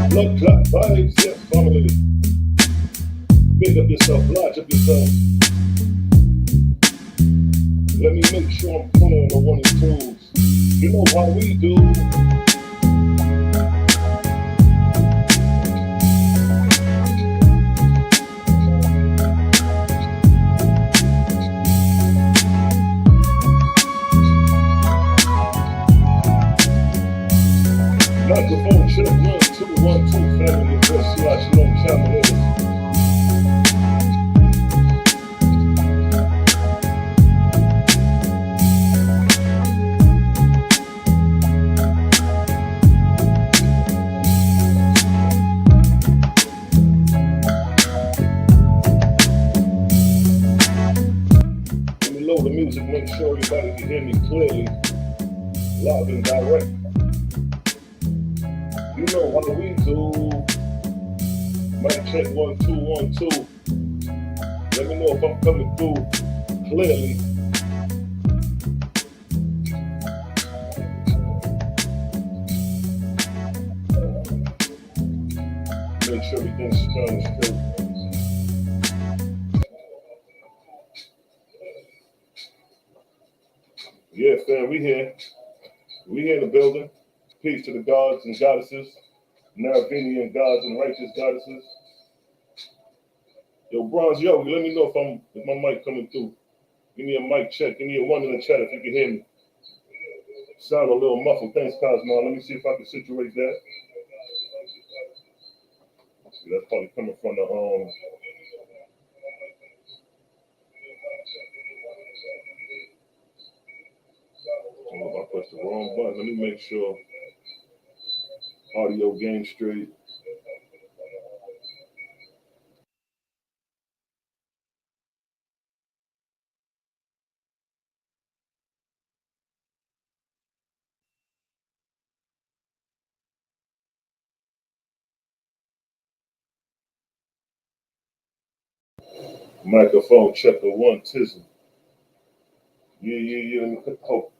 Blood clot vibes, yeah, family. Big up yourself, large up yourself. Let me make sure I'm pulling the one and twos. You know how we do. Microphone check, 1 2 1 2 family. Let's see how long time it is. Let me load the music, make sure everybody can hear me clearly, loud and direct. You know how we do. Mic check 1 2 1 2. Let me know if I'm coming through clearly. Make sure everything's straight. Yeah, fam, we here. We here in the building. Peace to the gods and goddesses, Naravinian gods and righteous goddesses. Yo, Bronze Yogi, let me know if my mic coming through. Give me a mic check. Give me a one in the chat if you can hear me. Sound a little muffled. Thanks, Cosmo. Let me see if I can situate that. See, that's probably coming from the I pressed the wrong button. Let me make sure audio game straight. Microphone checker one tizzle. Yeah. Let me put hot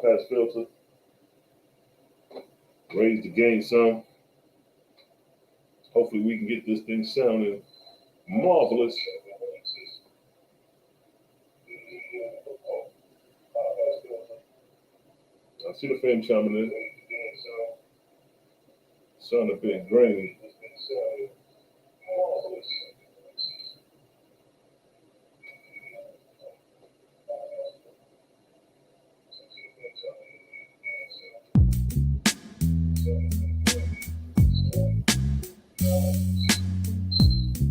pass filter. Raise the gain some. Hopefully we can get this thing sounding marvelous. I see the fame chiming in. Sound a bit grainy.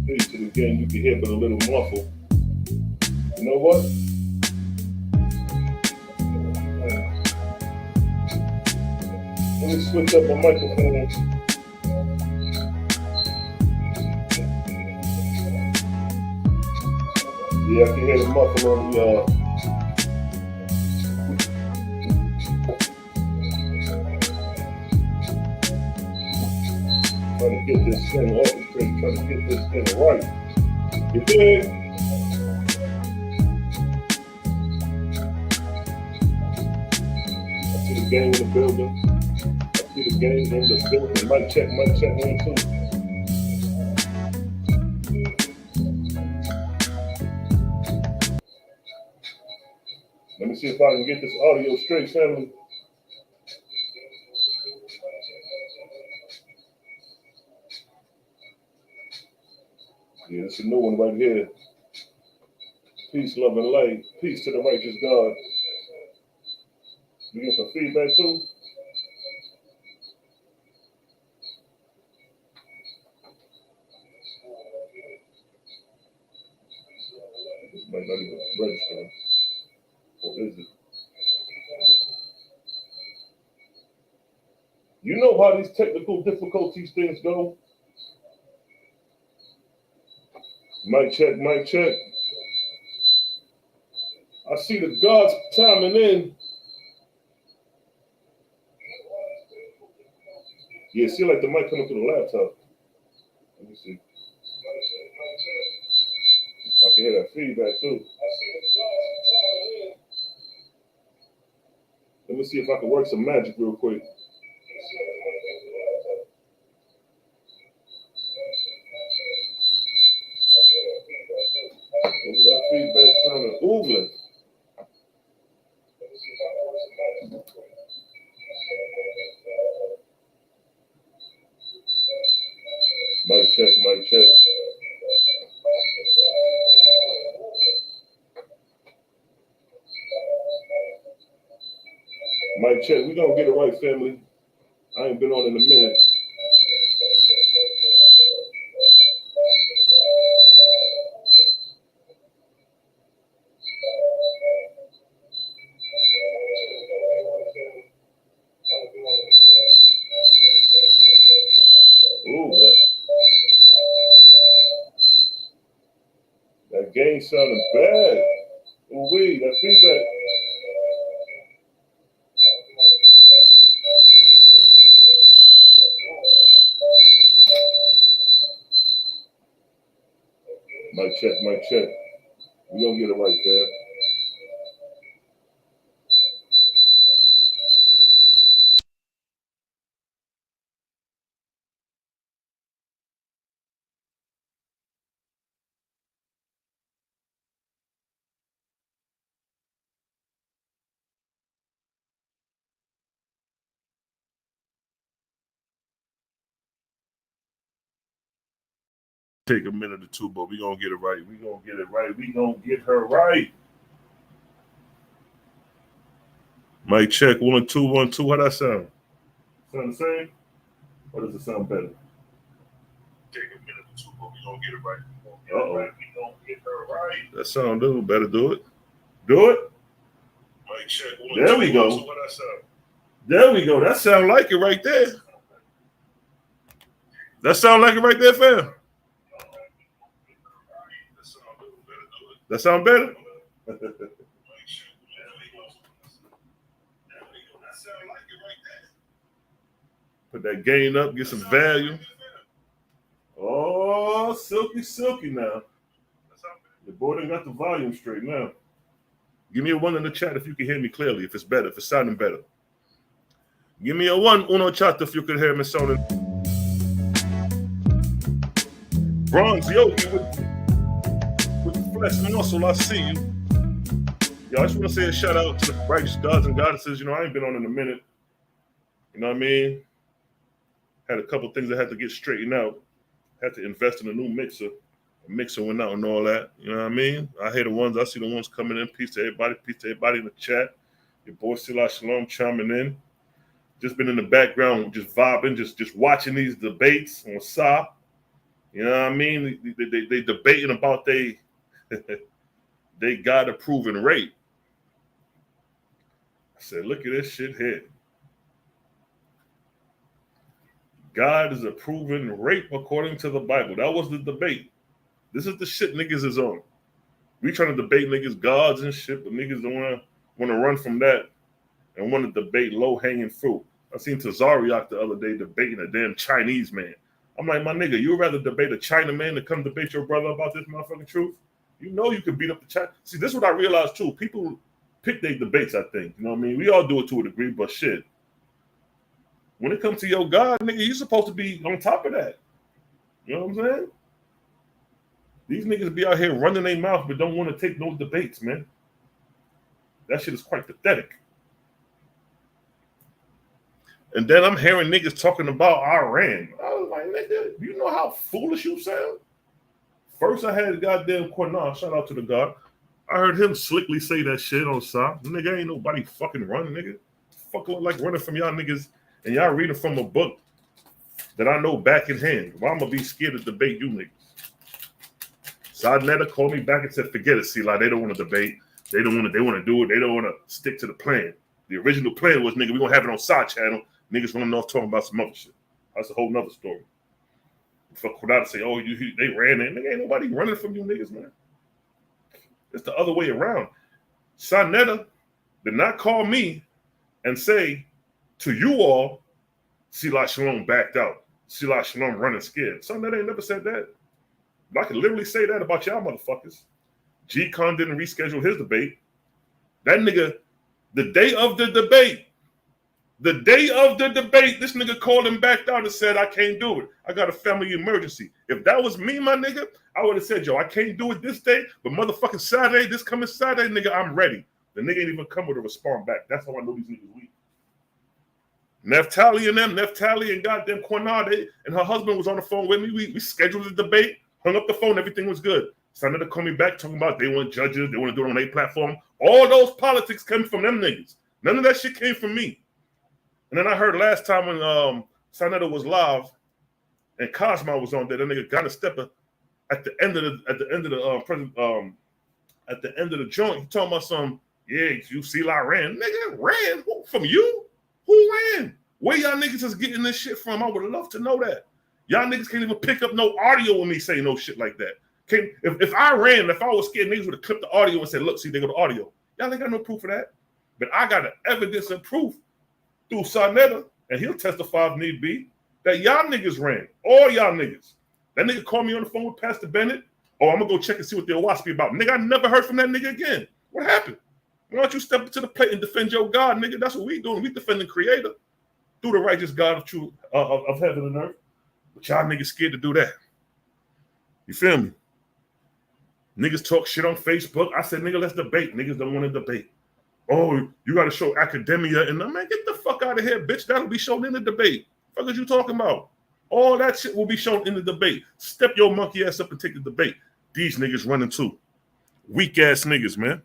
Peace to the game, you can hear but a little muffled. You know what? Let me switch up my microphone. Yeah, I can hear the muffle on the trying to get this thing orchestrated, trying to get this thing right. You dig? I see the game in the building. I see the game in the building. Mic check 1 2. Let me see if I can get this audio straight, family. Yeah, it's a new one right here. Peace, love, and light. Peace to the righteous God. You get some feedback too? This might not even register. Or is it? You know how these technical difficulties things go? Mic check, mic check. I see the gods chiming in. Yeah, see like the mic coming through the laptop. Let me see. I can hear that feedback too. Let me see if I can work some magic real quick. That feedback sounded oogly. Mic check, mic check. Mic check. We gonna get it right, family. I ain't been on in a minute. Ooh, that game sounded bad. Ooh, wait, that feedback. Mic check, mic check. We gonna get it right, fam. Take a minute or two, but we gonna get it right. We gonna get it right. We gonna get her right. Mic check 1 2 1 2. How that sound? Sound the same? Or does it sound better? Take a minute or two, but we gonna get it right. We gonna get her right. That sound do better. Do it. Do it. Mic check 1 there 2 we go. 1 2. How that sound? There we go. That sound like it right there. That sound like it right there, fam. That sound better? Put that gain up, get some value. Oh, silky, silky now. The boy done got the volume straight now. Give me a 1 in the chat if you can hear me clearly, if it's better, if it's sounding better. Give me a 1 uno chat if you can hear me sounding. Bronze Yogi with the flesh and muscle, I see you. Yo, I just want to say a shout out to the righteous gods and goddesses. You know, I ain't been on in a minute. You know what I mean? Had a couple things I had to get straightened out. Had to invest in a new mixer. The mixer went out and all that. You know what I mean? I hear the ones, I see the ones coming in. Peace to everybody. Peace to everybody in the chat. Your boy Silah Shalom chiming in. Just been in the background, just vibing, just watching these debates on SA. You know what I mean? They debating about they God approving rate. I said, look at this shit here. God is approving rape according to the Bible. That was the debate. This is the shit niggas is on. We trying to debate niggas gods and shit, but niggas don't want to run from that and want to debate low hanging fruit. I seen Tazariak the other day debating a damn Chinese man. I'm like, my nigga, you would rather debate a China man to come debate your brother about this motherfucking truth? You know you can beat up the China. See, this is what I realized too. People pick their debates, I think. You know what I mean? We all do it to a degree, but shit. When it comes to your God, nigga, you supposed to be on top of that. You know what I'm saying? These niggas be out here running their mouth but don't want to take no debates, man. That shit is quite pathetic. And then I'm hearing niggas talking about Iran. I was like, nigga, do you know how foolish you sound? First, I had goddamn Cornell. Shout out to the God. I heard him slickly say that shit on SOP. Nigga, ain't nobody fucking running, nigga. Fuck look like running from y'all niggas. And y'all reading from a book that I know back in hand. Why I'm gonna be scared to debate you niggas? Sadnetta called me back and said, forget it, Silah. They don't want to debate. They want to do it. They don't want to stick to the plan. The original plan was, nigga, we gonna have it on side channel. Niggas running off talking about some other shit. That's a whole nother story. For Quran to say, oh, they ran in. Nigga, ain't nobody running from you niggas, man. It's the other way around. Sadnetta did not call me and say to you all, Silah Shalom backed out. Silah Shalom running scared. Sadnetta ain't never said that. I can literally say that about y'all motherfuckers. G-Con didn't reschedule his debate. That nigga, the day of the debate, The day of the debate, this nigga called him back out and said, I can't do it. I got a family emergency. If that was me, my nigga, I would have said, yo, I can't do it this day, but motherfucking Saturday, this coming Saturday, nigga, I'm ready. The nigga ain't even come with a response back. That's how I know these niggas weak. Neftali and goddamn Quinard, and her husband was on the phone with me. We scheduled the debate, hung up the phone, everything was good. Senator called me back talking about they want judges, they want to do it on their platform. All those politics came from them niggas. None of that shit came from me. And then I heard last time when Senator was live and Cosmo was on there, that nigga got a stepper at the end of the joint. He talking about some, yeah, you see I ran. Nigga, ran? Who, from you? Who ran? Where y'all niggas is getting this shit from? I would love to know that. Y'all niggas can't even pick up no audio with me saying no shit like that. If I ran, if I was scared, niggas would have clipped the audio and said, look, see, they go to audio. Y'all ain't got no proof of that. But I got the evidence and proof through Sarnetta, and he'll testify if need be, that y'all niggas ran. All y'all niggas. That nigga called me on the phone with Pastor Bennett. Oh, I'm going to go check and see what the Owaski about. Nigga, I never heard from that nigga again. What happened? Why don't you step up to the plate and defend your God, nigga? That's what we doing. We defending Creator through the righteous God of truth, of heaven and earth. But y'all niggas scared to do that. You feel me? Niggas talk shit on Facebook. I said, nigga, let's debate. Niggas don't want to debate. Oh, you got to show academia. And I'm like, get the fuck out of here, bitch. That'll be shown in the debate. What are you talking about? All that shit will be shown in the debate. Step your monkey ass up and take the debate. These niggas running too. Weak ass niggas, man.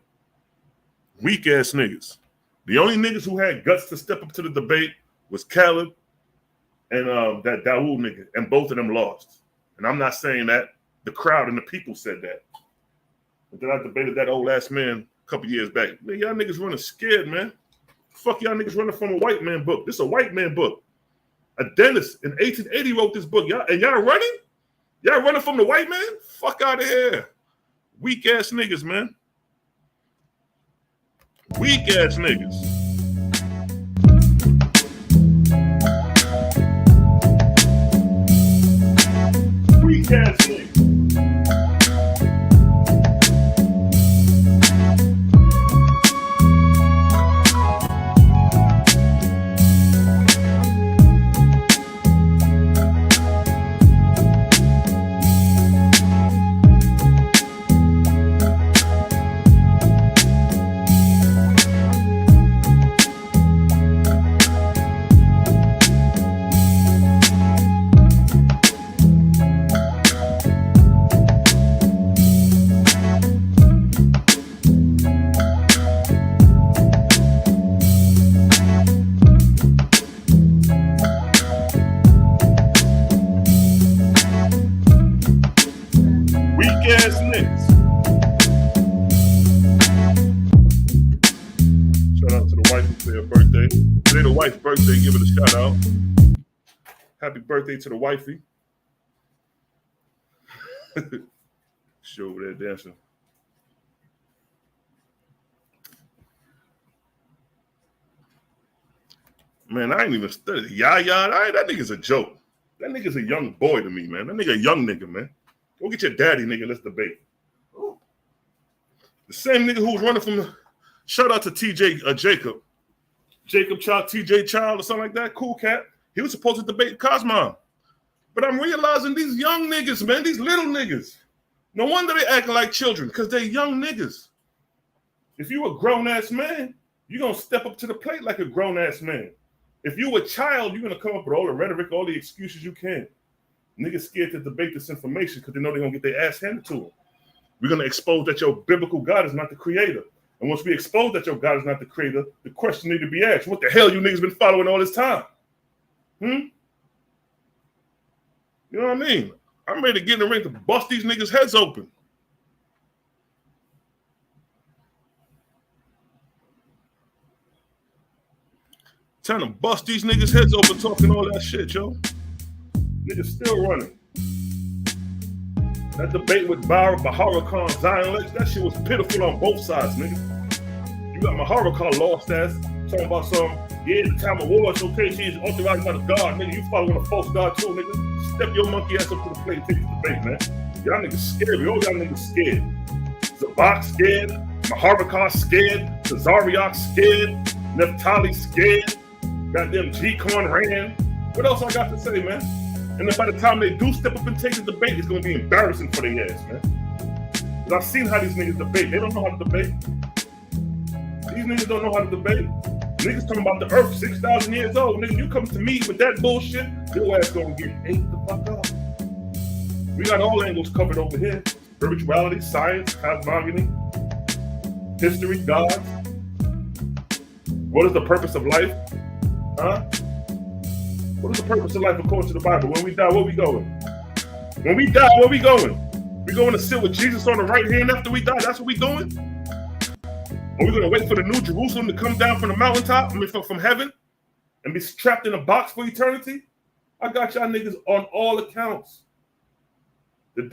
Weak ass niggas. The only niggas who had guts to step up to the debate was Caleb and that Dawood nigga. And both of them lost. And I'm not saying that. The crowd and the people said that. But then I debated that old ass man a couple years back. Man, y'all niggas running scared, man. Fuck y'all niggas running from a white man book. This is a white man book. A dentist in 1880 wrote this book. Y'all running? Y'all running from the white man? Fuck out of here. Weak ass niggas, man. Weak ass niggas. Weak ass niggas. Birthday, give it a shout out. Happy birthday to the wifey. She over there dancing. Man, I ain't even studied. That nigga's a joke. That nigga's a young boy to me, man. That nigga a young nigga, man. Go get your daddy, nigga. Let's debate. The same nigga who was running from the... Shout out to TJ Jacob. Jacob Child, TJ Child or something like that. Cool cat. He was supposed to debate Cosmo. But I'm realizing these young niggas, man, these little niggas. No wonder they acting like children, because they're young niggas. If you a grown-ass man, you're going to step up to the plate like a grown-ass man. If you a child, you're going to come up with all the rhetoric, all the excuses you can. Niggas scared to debate this information because they know they're going to get their ass handed to them. We're going to expose that your biblical God is not the creator. And once we expose that your God is not the creator, the question need to be asked, what the hell you niggas been following all this time? You know what I mean? I'm ready to get in the ring to bust these niggas' heads open. Trying to bust these niggas' heads open talking all that shit, yo. Niggas still running. That debate with Bahara Khan, Zion Lex, that shit was pitiful on both sides, nigga. You got Mahara Khan lost ass talking about some, yeah, the time of war, it's okay, she's authorized by the God, nigga. You following a false God too, nigga. Step your monkey ass up to the plate and take this debate, man. Y'all niggas scared. All y'all niggas scared. Zabak scared. Mahara Khan scared. Tazariak scared. Neftali scared. Goddamn G-Con ran. What else I got to say, man? And then by the time they do step up and take the debate, it's gonna be embarrassing for their ass, man. Because I've seen how these niggas debate. They don't know how to debate. These niggas don't know how to debate. Niggas talking about the earth 6,000 years old. Nigga, you come to me with that bullshit, your ass gonna get ate the fuck up. We got all angles covered over here. Spirituality, science, cosmogony, history, God. What is the purpose of life? Huh? What is the purpose of life according to the Bible? When we die, where we going? When we die, where we going? We going to sit with Jesus on the right hand after we die? That's what we doing? Are we going to wait for the new Jerusalem to come down from the mountaintop, from heaven, and be trapped in a box for eternity? I got y'all niggas on all accounts. The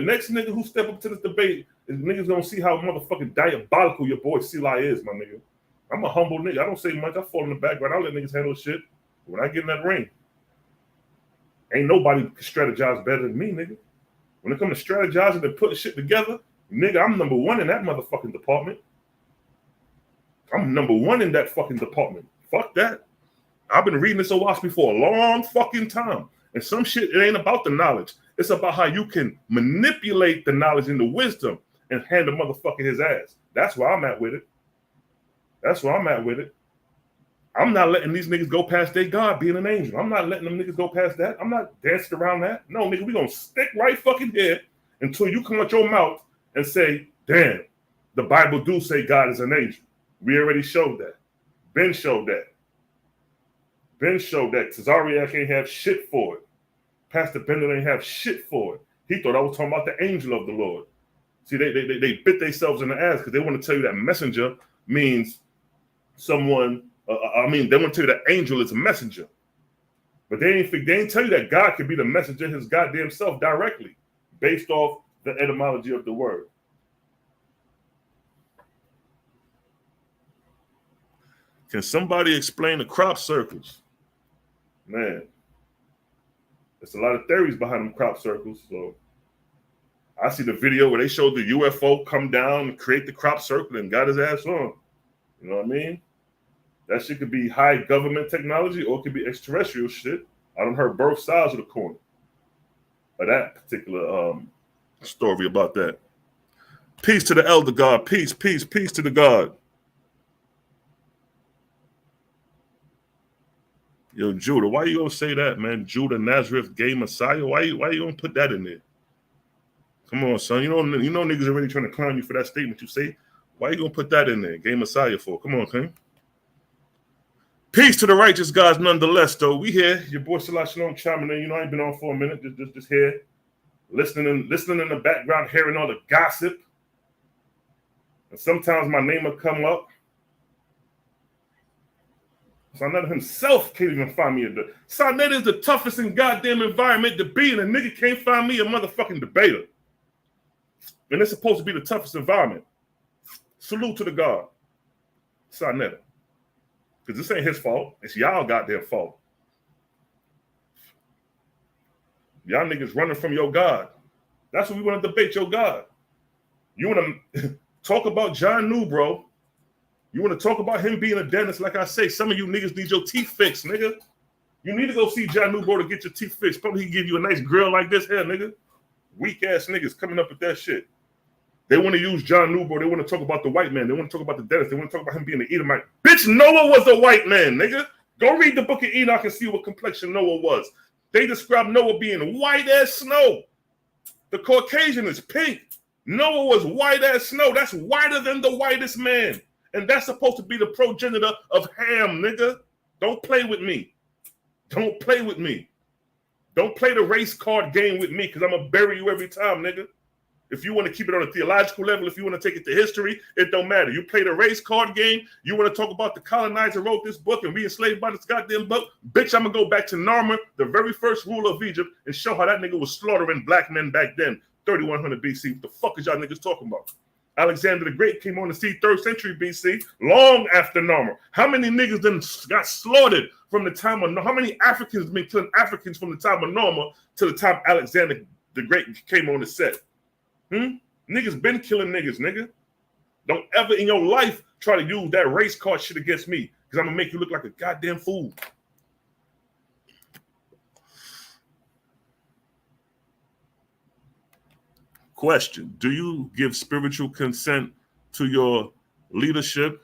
next nigga who step up to this debate is niggas gonna see how motherfucking diabolical your boy CeeLi is, my nigga. I'm a humble nigga. I don't say much. I fall in the background. I let niggas handle shit. When I get in that ring, ain't nobody can strategize better than me, nigga. When it comes to strategizing and putting shit together, nigga, I'm number one in that motherfucking department. I'm number one in that fucking department. Fuck that. I've been reading this Owaski for a long fucking time. And some shit, it ain't about the knowledge. It's about how you can manipulate the knowledge and the wisdom and hand the motherfucker his ass. That's where I'm at with it. That's where I'm at with it. I'm not letting these niggas go past their God being an angel. I'm not letting them niggas go past that. I'm not dancing around that. No, nigga, we gonna stick right fucking here until you come out your mouth and say, damn, the Bible do say God is an angel. We already showed that. Ben showed that. Ben showed that. Cesariak ain't have shit for it. Pastor Bennett ain't have shit for it. He thought I was talking about the angel of the Lord. See, they bit themselves in the ass because they want to tell you that messenger means someone, they want to tell you that angel is a messenger. But they ain't tell you that God can be the messenger his goddamn self directly based off the etymology of the word. Can somebody explain the crop circles? Man, there's a lot of theories behind them crop circles. So I see the video where they showed the UFO come down and create the crop circle and got his ass on. You know what I mean? That shit could be high government technology or it could be extraterrestrial shit. I done heard both sides of the coin of that particular story about that. Peace to the elder God. Peace, peace, peace to the God. Yo, Judah, why you gonna say that, man? Judah Nazareth, gay Messiah. Why you gonna put that in there? Come on, son. You know niggas are really trying to clown you for that statement you say. Why you gonna put that in there? Gay Messiah for? Come on, King. Peace to the righteous guys, nonetheless. Though we here, your boy Salah Shalom chiming in. You know I ain't been on for a minute. Just here, listening in the background, hearing all the gossip. And sometimes my name will come up. Sarnetta himself can't even find me a debate. Sarnetta is the toughest in goddamn environment to be in. A nigga can't find me a motherfucking debater. And it's supposed to be the toughest environment. Salute to the God. Sarnetta. Because this ain't his fault. It's y'all goddamn fault. Y'all niggas running from your God. That's what we want to debate, your God. You want to talk about John New, bro. You want to talk about him being a dentist? Like I say, some of you niggas need your teeth fixed, nigga. You need to go see John New, bro, to get your teeth fixed. Probably he give you a nice grill like this here, nigga. Weak ass niggas coming up with that shit. They want to use John New, bro. They want to talk about the white man. They want to talk about the dentist. They want to talk about him being an Edomite. Bitch, Noah was a white man, nigga. Go read the book of Enoch and see what complexion Noah was. They describe Noah being white as snow. The Caucasian is pink. Noah was white as snow. That's whiter than the whitest man. And that's supposed to be the progenitor of Ham, nigga. Don't play with me. Don't play with me. Don't play the race card game with me because I'm going to bury you every time, nigga. If you want to keep it on a theological level, if you want to take it to history, it don't matter. You play the race card game. You want to talk about the colonizer wrote this book and we enslaved by this goddamn book. Bitch, I'm going to go back to Narmer, the very first ruler of Egypt, and show how that nigga was slaughtering black men back then, 3100 BC. What the fuck is y'all niggas talking about? Alexander the Great came on the scene 3rd century BC, long after Narmer. How many niggas then got slaughtered from the time of, how many Africans been killing Africans from the time of Narmer to the time Alexander the Great came on the set? Niggas been killing niggas, nigga. Don't ever in your life try to use that race card shit against me. Because I'm gonna make you look like a goddamn fool. Question: do you give spiritual consent to your leadership?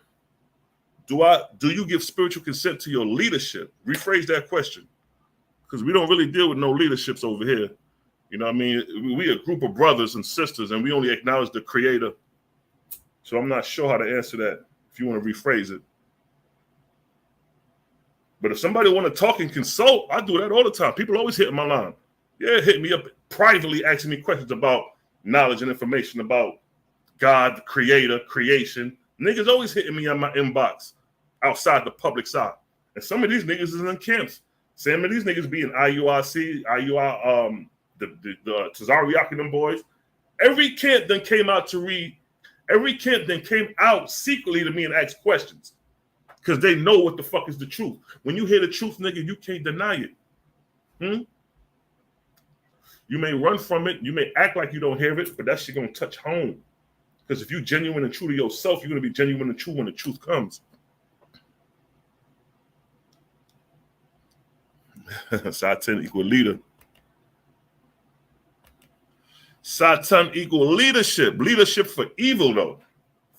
Do you give spiritual consent to your leadership? Rephrase that question, because we don't really deal with no leaderships over here. You know what I mean? We a group of brothers and sisters, and we only acknowledge the Creator. So I'm not sure how to answer that if you want to rephrase it. But if somebody want to talk and consult, I do that all the time. People always hit my line. Yeah, hit me up privately, asking me questions about knowledge and information about God, the Creator, creation. Niggas always hitting me on my inbox outside the public side. And some of these niggas is in camps. Some of these niggas be in IURC, the Tazariak and them boys. Every camp then came out secretly to me and asked questions. Because they know what the fuck is the truth. When you hear the truth, nigga, you can't deny it. You may run from it. You may act like you don't hear it, but that shit gonna touch home. Because if you're genuine and true to yourself, you're gonna be genuine and true when the truth comes. Satan equal leader. Satan equal leadership. Leadership for evil, though.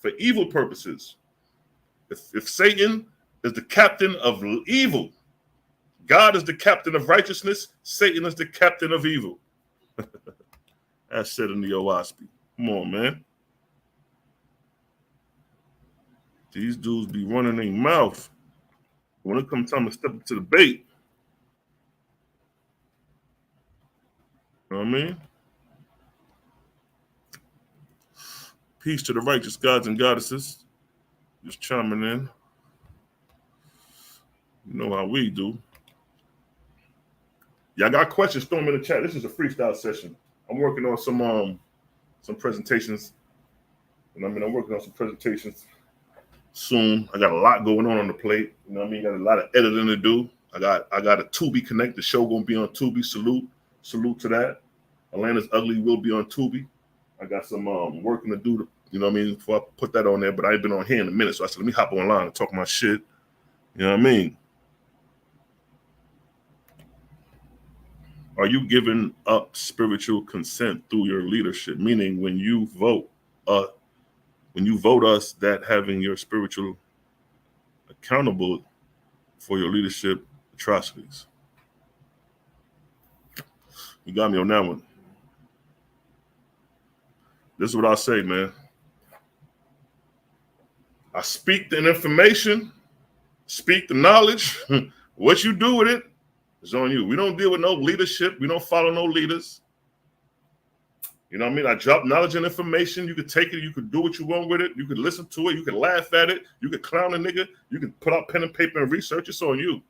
For evil purposes. If Satan is the captain of evil, God is the captain of righteousness, Satan is the captain of evil. That's said in the OWASP. Come on, man. These dudes be running their mouth. When it comes time to step up to the bait, you know what I mean? Peace to the righteous gods and goddesses. Just chiming in. You know how we do. Y'all got questions, throw them in the chat. This is a freestyle session. I'm working on some presentations. And I'm working on some presentations soon. I got a lot going on the plate. You know what I mean? Got a lot of editing to do. I got a Tubi Connect. The show gonna be on Tubi. Salute to that. Atlanta's Ugly will be on Tubi. I got some working to do. You know what I mean? Before I put that on there, but I ain't been on here in a minute. So I said, let me hop online and talk my shit. You know what I mean? Are you giving up spiritual consent through your leadership? Meaning when you vote us that having your spiritual accountable for your leadership atrocities. You got me on that one. This is what I say, man. I speak the information, speak the knowledge. What you do with it is on you. We don't deal with no leadership. We don't follow no leaders. You know what I mean? I drop knowledge and information. You could take it. You could do what you want with it. You could listen to it. You could laugh at it. You could clown a nigga. You could put out pen and paper and research. It's on you.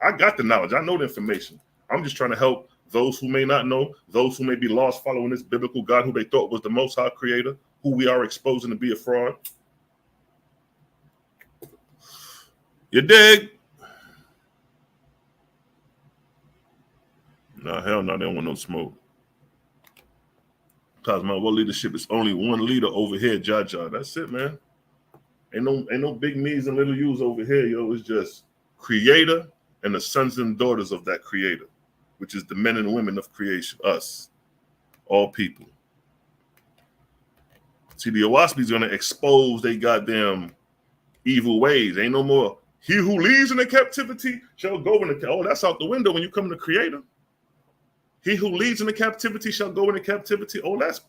I got the knowledge. I know the information. I'm just trying to help those who may not know, those who may be lost following this biblical God who they thought was the Most High Creator, who we are exposing to be a fraud. You dig? Nah, hell no, they don't want no smoke. Cause my world leadership is only one leader over here, Jaja. That's it, man. Ain't no big me's and little U's over here, yo. It's just Creator and the sons and daughters of that Creator, which is the men and women of creation, us, all people. See, the OWASP is gonna expose they goddamn evil ways. Ain't no more. He who leads in the captivity shall go in the. Oh, that's out the window when you come to Creator. He who leads in the captivity shall go into captivity. Oh, that's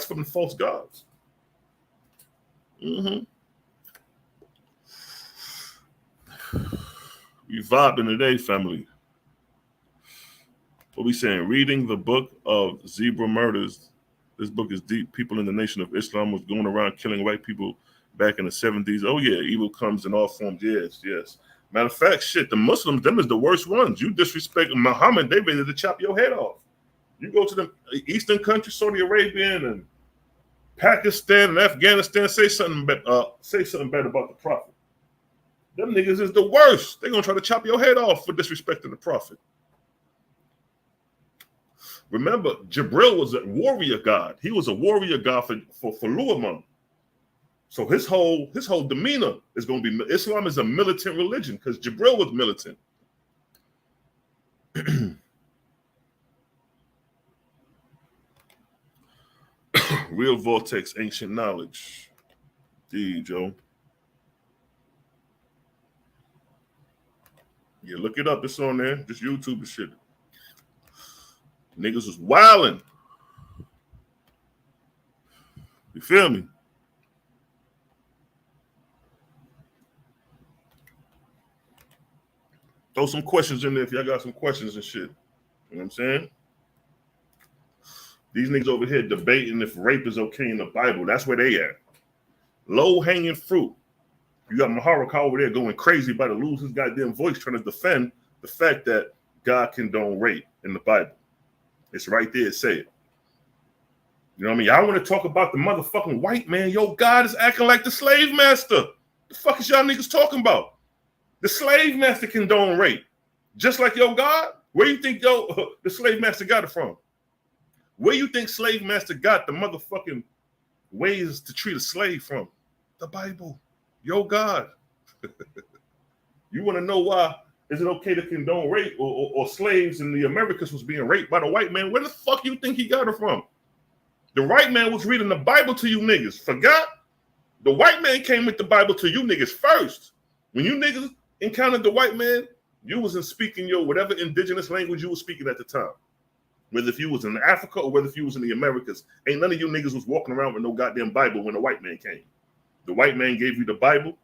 from the false gods. We vibing today, family. What we saying? Reading the book of Zebra Murders. This book is deep. People in the Nation of Islam was going around killing white people back in the 70s. Oh yeah, evil comes in all forms. Yes. Matter of fact, shit, the Muslims, them is the worst ones. You disrespect Muhammad, they ready to chop your head off. You go to the Eastern countries, Saudi Arabia and Pakistan and Afghanistan, say something bad about the Prophet. Them niggas is the worst. They're gonna try to chop your head off for disrespecting the Prophet. Remember, Jibril was a warrior god. He was a warrior god for Luamon. So his whole demeanor is going to be, Islam is a militant religion because Jibril was militant. Real Vortex, ancient knowledge. Dude, Joe. Yeah, look it up. It's on there. Just YouTube and shit. Niggas was wilding. You feel me? Throw some questions in there if y'all got some questions and shit. You know what I'm saying? These niggas over here debating if rape is okay in the Bible. That's where they at. Low-hanging fruit. You got Maharaka over there going crazy about to lose his goddamn voice trying to defend the fact that God condone rape in the Bible. It's right there, say it. You know what I mean? I want to talk about the motherfucking white man. Yo, God is acting like the slave master. The fuck is y'all niggas talking about? The slave master condone rape. Just like yo God? Where you think the slave master got it from? Where you think slave master got the motherfucking ways to treat a slave from? The Bible. Yo God. You want to know why is it okay to condone rape or slaves in the Americas was being raped by the white man? Where the fuck you think he got it from? The white man was reading the Bible to you niggas. Forgot? The white man came with the Bible to you niggas first. When you niggas encountered the white man, you wasn't speaking your whatever indigenous language you were speaking at the time. Whether if you was in Africa or whether if you was in the Americas, ain't none of you niggas was walking around with no goddamn Bible when the white man came. The white man gave you the Bible,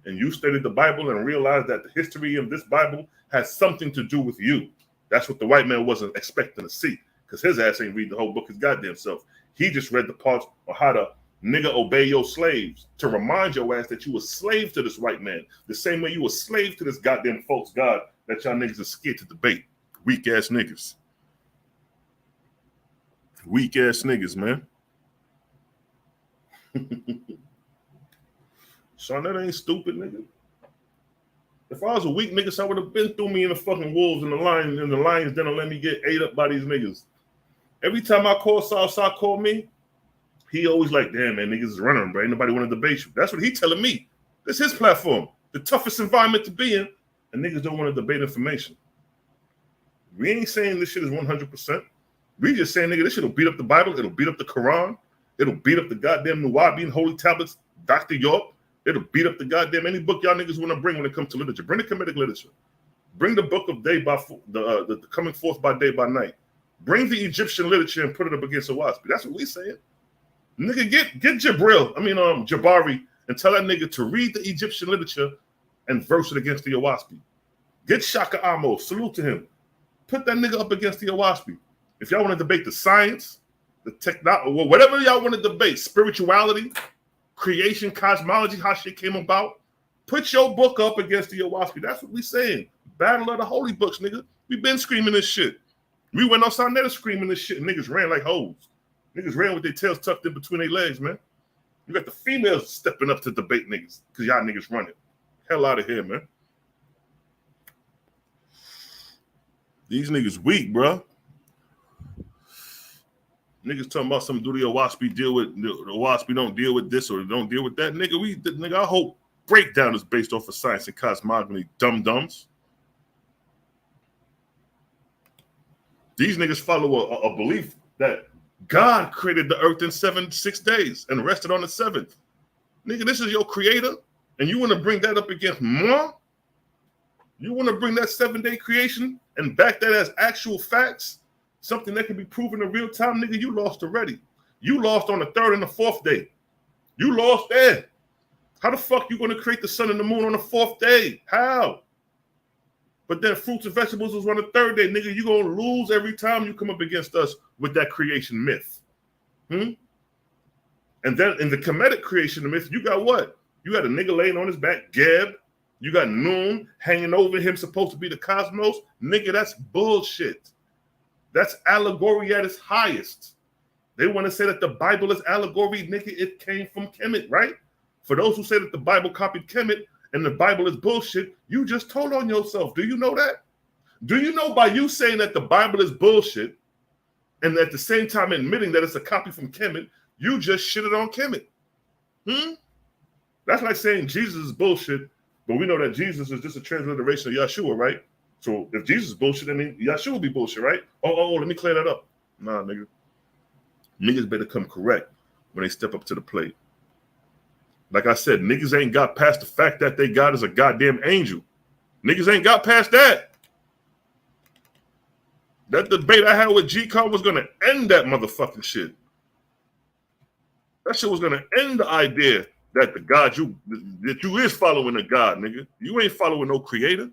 and you studied the Bible and realized that the history of this Bible has something to do with you. That's what the white man wasn't expecting to see, because his ass ain't read the whole book his goddamn self. He just read the parts on how to nigga obey your slaves to remind your ass that you were slave to this white man, the same way you were slave to this goddamn false God that y'all niggas are scared to debate. Weak ass niggas. Weak ass niggas, man. Son, that ain't stupid, nigga. If I was a weak nigga, I would have been through me in the fucking wolves and the lions didn't let me get ate up by these niggas. Every time I call Southside call me, he always like, damn, man, niggas is running, bro. Ain't nobody want to debate you. That's what he telling me. This is his platform. The toughest environment to be in, and niggas don't want to debate information. We ain't saying this shit is 100%. We just saying, nigga, this shit will beat up the Bible. It'll beat up the Quran. It'll beat up the goddamn Nuwabi and Holy Tablets, Dr. York. It'll beat up the goddamn any book y'all niggas want to bring when it comes to literature. Bring the Kemetic literature. Bring the book of the coming forth by day by night. Bring the Egyptian literature and put it up against Owaspi. That's what we saying. Nigga, get Jabari, and tell that nigga to read the Egyptian literature and verse it against the Owaspi. Get Shaka Amos, salute to him. Put that nigga up against the Owaspi. If y'all want to debate the science, the technology, whatever y'all want to debate, spirituality, creation, cosmology, how shit came about, put your book up against the Owaspi. That's what we saying. Battle of the holy books, nigga. We been screaming this shit. We went on Sonetta screaming this shit, and niggas ran like hoes. Niggas ran with their tails tucked in between their legs, man. You got the females stepping up to debate niggas because y'all niggas running. Hell out of here, man. These niggas weak, bro. Niggas talking about some do the Owaspi deal with the Owaspi don't deal with this or don't deal with that. Nigga, our whole breakdown is based off of science and cosmogony, dum-dums. These niggas follow a belief that God created the earth in 6 days and rested on the seventh. Nigga, this is your creator, and you want to bring that up against moi? You want to bring that 7-day creation and back that as actual facts? Something that can be proven in real time? Nigga, you lost already. You lost on the 3rd and the 4th day. You lost there. How the fuck you going to create the sun and the moon on the 4th day? How? But then fruits and vegetables was on the 3rd day. Nigga, you going to lose every time you come up against us with that creation myth. And then in the Kemetic creation myth, you got what? You got a nigga laying on his back, Geb. You got Noon hanging over him, supposed to be the cosmos. Nigga, that's bullshit. That's allegory at its highest. They want to say that the Bible is allegory. Nigga, it came from Kemet, right? For those who say that the Bible copied Kemet and the Bible is bullshit, you just told on yourself. Do you know that? Do you know by you saying that the Bible is bullshit and at the same time admitting that it's a copy from Kemet, you just shitted on Kemet? That's like saying Jesus is bullshit, but we know that Jesus is just a transliteration of Yeshua, right? So if Jesus is bullshit, then Yeshua will be bullshit, right? Oh, let me clear that up. Nah, nigga. Niggas better come correct when they step up to the plate. Like I said, niggas ain't got past the fact that they God is a goddamn angel. Niggas ain't got past that. That debate I had with G-Con was going to end that motherfucking shit. That shit was going to end the idea that the God that you is following a God, nigga. You ain't following no creator.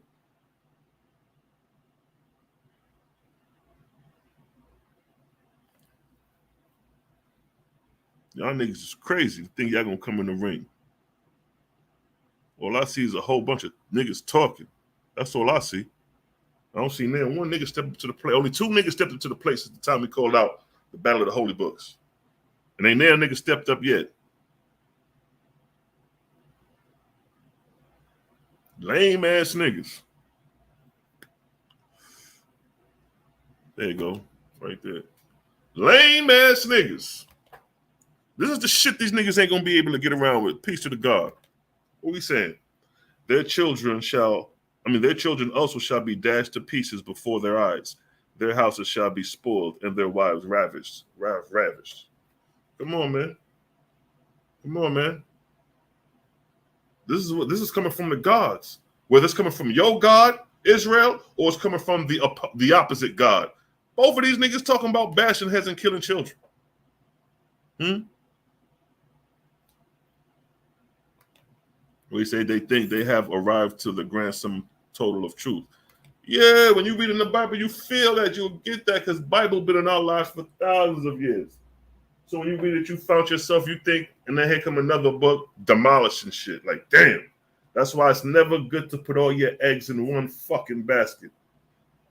Y'all niggas is crazy. Think y'all gonna come in the ring. All I see is a whole bunch of niggas talking. That's all I see. I don't see now one nigga step up to the plate. Only two niggas stepped up to the plate since the time we called out the Battle of the Holy Books. And ain't now nigga stepped up yet. Lame ass niggas. There you go. Right there. Lame ass niggas. This is the shit these niggas ain't gonna be able to get around with. Peace to the God. What we saying? Their children also shall be dashed to pieces before their eyes. Their houses shall be spoiled and their wives ravished. Ravished. Come on, man. Come on, man. This is coming from the gods. Whether it's coming from your God, Israel, or it's coming from the opposite God. Both of these niggas talking about bashing heads and killing children. We say they think they have arrived to the grand sum total of truth. Yeah, when you read in the Bible, you feel that you'll get that because Bible been in our lives for thousands of years. So when you read it, you found yourself, you think, and then here come another book demolishing shit. Like, damn. That's why it's never good to put all your eggs in one fucking basket.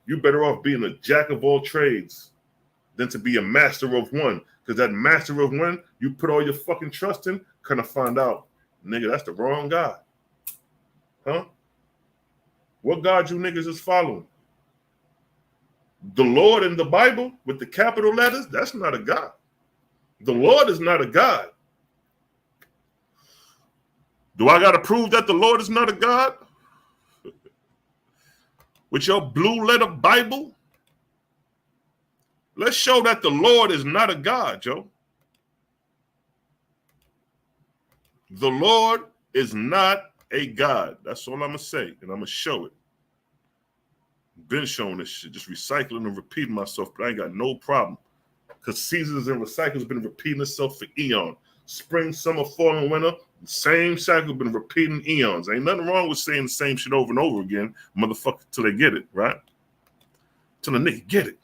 You're better off being a jack of all trades than to be a master of one. Because that master of one, you put all your fucking trust in, kind of find out, nigga, that's the wrong God. Huh? What God you niggas is following? The Lord in the Bible with the capital letters, that's not a God. The Lord is not a God. Do I got to prove that the Lord is not a God? With your blue letter Bible? Let's show that the Lord is not a God, Joe. The Lord is not a God. That's all I'm going to say, and I'm going to show it. Been showing this shit, just recycling and repeating myself, but I ain't got no problem. Because seasons and recycles been repeating itself for eons. Spring, summer, fall, and winter, the same cycle been repeating eons. Ain't nothing wrong with saying the same shit over and over again, motherfucker, till they get it, right? Till the nigga get it.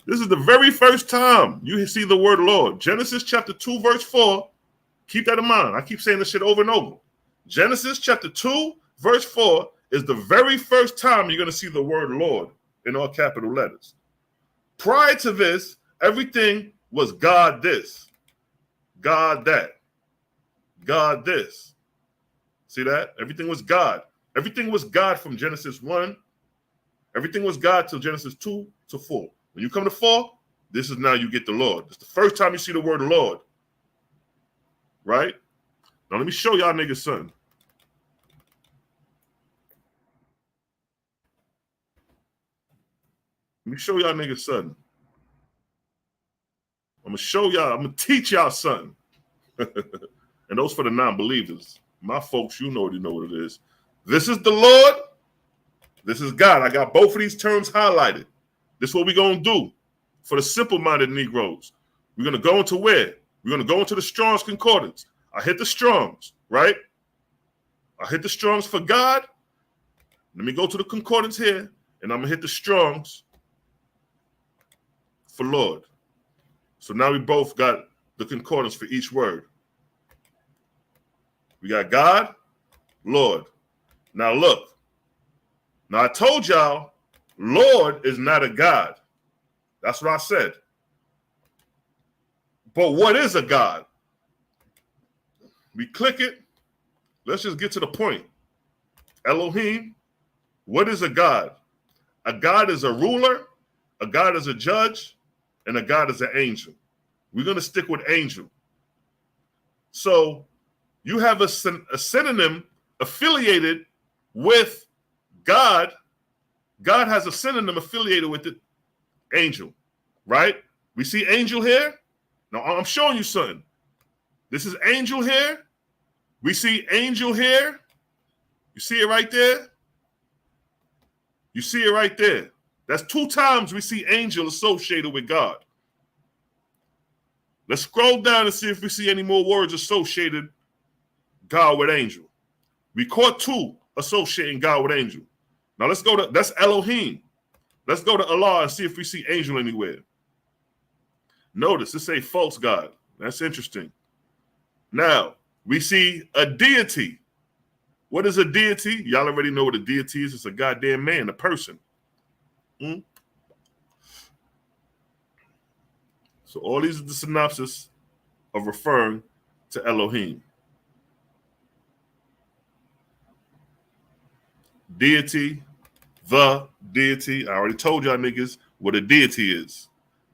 This is the very first time you see the word Lord. Genesis chapter 2, verse 4. Keep that in mind. I keep saying this shit over and over. Genesis chapter 2, verse 4 is the very first time you're going to see the word Lord in all capital letters. Prior to this, everything was God this, God that, God this. See that? Everything was God. Everything was God from Genesis 1. Everything was God till Genesis 2 to 4. When you come to 4, this is now you get the Lord. It's the first time you see the word Lord. Right? Now let me show y'all niggas something. Let me show y'all niggas something. I'm going to show y'all, I'm going to teach y'all something. And those for the non-believers. My folks, you already know what it is. This is the Lord. This is God. I got both of these terms highlighted. This is what we're going to do for the simple-minded Negroes. We're going to go into where? We're going to go into the Strong's Concordance. I hit the Strong's, right? I hit the Strong's for God. Let me go to the Concordance here, and I'm going to hit the Strong's for Lord. So now we both got the Concordance for each word. We got God, Lord. Now look. Now I told y'all, Lord is not a God. That's what I said. But what is a God? We click it. Let's just get to the point. Elohim, what is a God? A God is a ruler, a God is a judge, and a God is an angel. We're going to stick with angel. So you have a synonym affiliated with God. God has a synonym affiliated with it, angel, right? We see angel here. Now I'm showing you something. This is angel here. We see angel here. You see it right there? You see it right there. That's 2 times we see angel associated with God. Let's scroll down and see if we see any more words associated God with angel. We caught 2 associating God with angel. Now let's go to, that's Elohim. Let's go to Allah and see if we see angel anywhere. Notice it say false God. That's interesting. Now we see a deity. What is a deity? Y'all already know what a deity is. It's a goddamn man, a person. So all these are the synopsis of referring to Elohim. Deity, the deity. I already told y'all niggas what a deity is.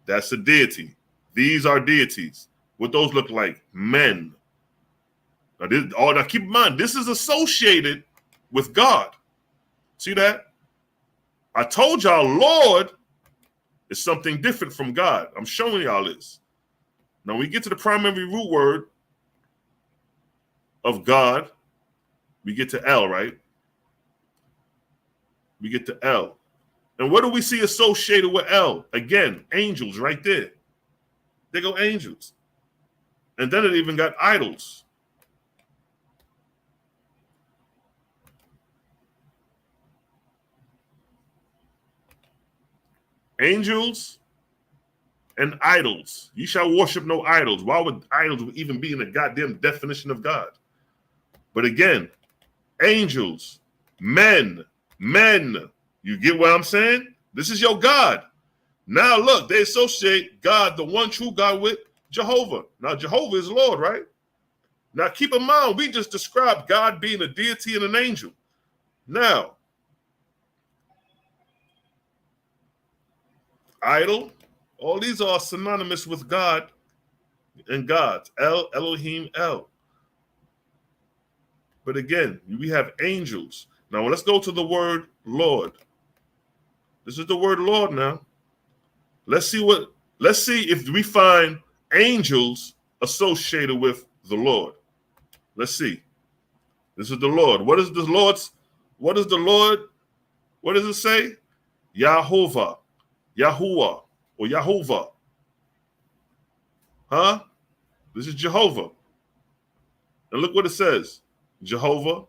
That's a deity. These are deities. What those look like? Men. Now keep in mind, this is associated with God. See that? I told y'all Lord is something different from God. I'm showing y'all this. Now we get to the primary root word of God. We get to El, right? We get to El. And what do we see associated with El? Again, angels right there. They go angels. And then it even got idols. Angels and idols. You shall worship no idols. Why would idols even be in the goddamn definition of God? But again, angels, men. You get what I'm saying? This is your God. Now look, they associate God, the one true God, with Jehovah. Now Jehovah is Lord, right? Now keep in mind, we just described God being a deity and an angel. Now, idol, all these are synonymous with God and gods. El, Elohim, El. But again, we have angels. Now let's go to the word Lord. This is the word Lord now. Let's see if we find angels associated with the Lord. Let's see. This is the Lord. What is the Lord's? What is the Lord? What does it say? Yahovah, Yahuwah, or Yahovah. Huh? This is Jehovah. And look what it says. Jehovah,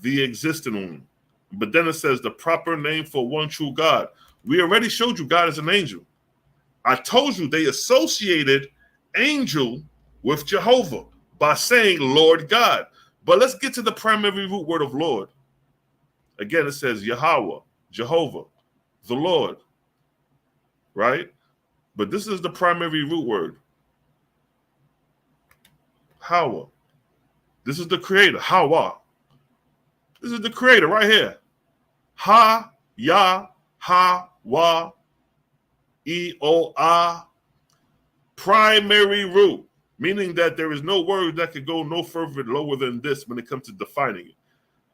the existing one. But then it says the proper name for one true God. We already showed you God is an angel. I told you they associated angel with Jehovah by saying Lord God. But let's get to the primary root word of Lord. Again, it says Yahweh, Jehovah, the Lord. Right? But this is the primary root word. Hawa. This is the creator. Hawa. This is the creator right here. Ha, Ya, Ha, Wa, E, O, A. Primary root, meaning that there is no word that could go no further lower than this when it comes to defining it.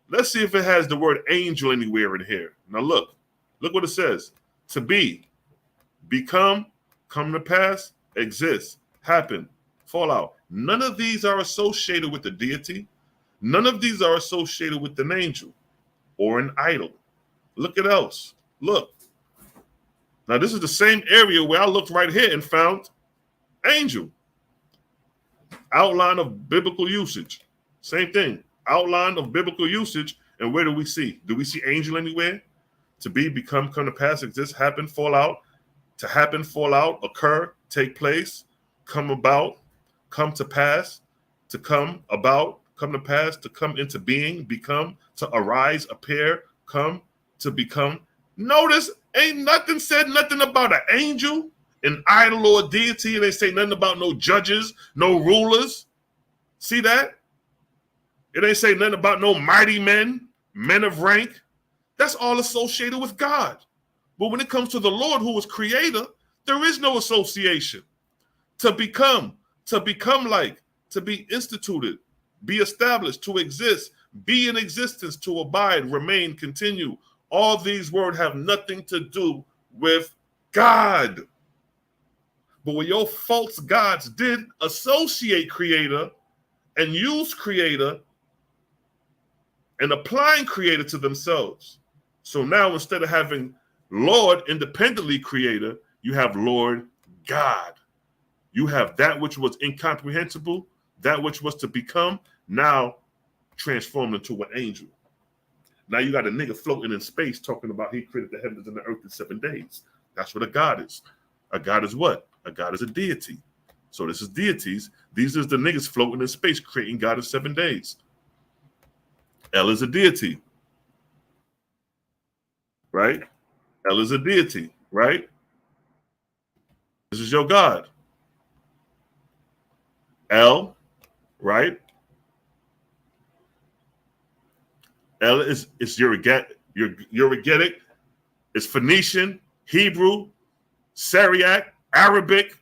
Let's see if it has the word angel anywhere in here. Now look what it says. To be, become, come to pass, exist, happen, fall out. None of these are associated with the deity. None of these are associated with an angel or an idol. Look at else. Look. Now this is the same area where I looked right here and found angel. Outline of biblical usage. Same thing. Outline of biblical usage. And where do we see? Do we see angel anywhere? To be, become, come to pass, exist, happen, fall out. To happen, fall out, occur, take place, come about, come to pass, to come about, come to pass, to come into being, become, to arise, appear, come, to become. Notice, ain't nothing said nothing about an angel, an idol, or a deity. And they say nothing about no judges, no rulers. See that? It ain't say nothing about no mighty men, men of rank. That's all associated with God. But when it comes to the Lord, who is creator, there is no association. To become like, to be instituted, be established, to exist, be in existence, to abide, remain, continue. All these words have nothing to do with God. But what your false gods did associate creator and use creator and applying creator to themselves. So now instead of having Lord independently creator, you have Lord God. You have that which was incomprehensible, that which was to become, now transformed into an angel. Now you got a nigga floating in space talking about he created the heavens and the earth in 7 days. That's what a God is. A God is what? A God is a deity. So this is deities. These is the niggas floating in space creating God in 7 days. El is a deity, right? El is a deity, right? This is your God. El, right? El is Urigetic, it's Phoenician, Hebrew, Syriac, Arabic,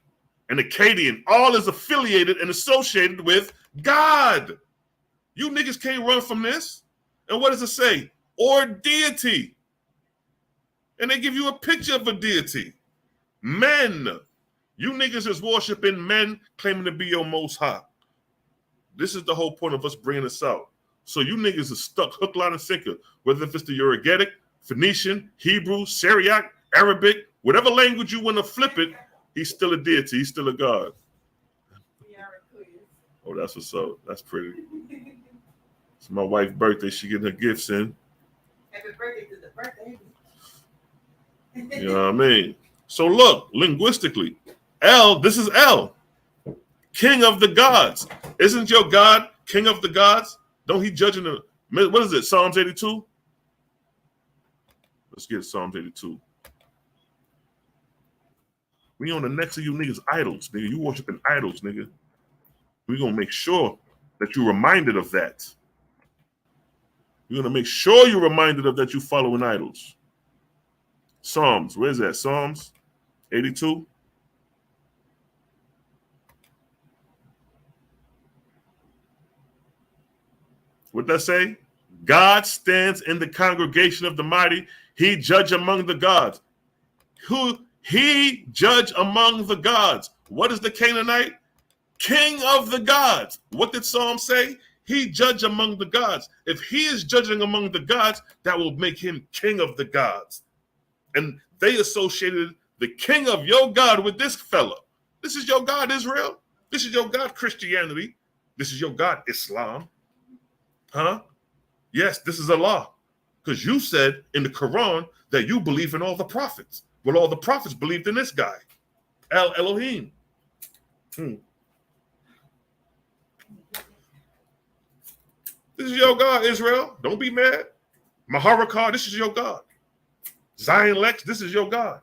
and Akkadian. All is affiliated and associated with God. You niggas can't run from this. And what does it say? Or deity. And they give you a picture of a deity. Men. You niggas is worshiping men claiming to be your most high. This is the whole point of us bringing this out. So you niggas are stuck hook, line, and sinker. Whether if it's the Urigetic, Phoenician, Hebrew, Syriac, Arabic, whatever language you want to flip it, he's still a deity. He's still a God. Oh, that's what's up. That's pretty. It's my wife's birthday. She getting her gifts in. Happy birthday to the birthday. You know what I mean? So look, linguistically, El, this is El, king of the gods. Isn't your God king of the gods? Don't he judge in the, what is it, Psalms 82? Let's get Psalms 82. We on the next of you niggas idols, nigga. You worshiping idols, nigga. We're going to make sure that you're reminded of that. We're going to make sure you're reminded of that you following idols. Psalms, where's that? Psalms 82. What that say? God stands in the congregation of the mighty. He judge among the gods. Who he judge among the gods. What is the Canaanite? King of the gods. What did Psalm say? He judge among the gods. If he is judging among the gods, that will make him king of the gods. And they associated the king of your God with this fella. This is your God, Israel. This is your God, Christianity. This is your God, Islam. Huh? Yes, this is Allah. Because you said in the Quran that you believe in all the prophets. Well, all the prophets believed in this guy, El Elohim. This is your God, Israel. Don't be mad. Maharakah, this is your God. Zion Lex, this is your God.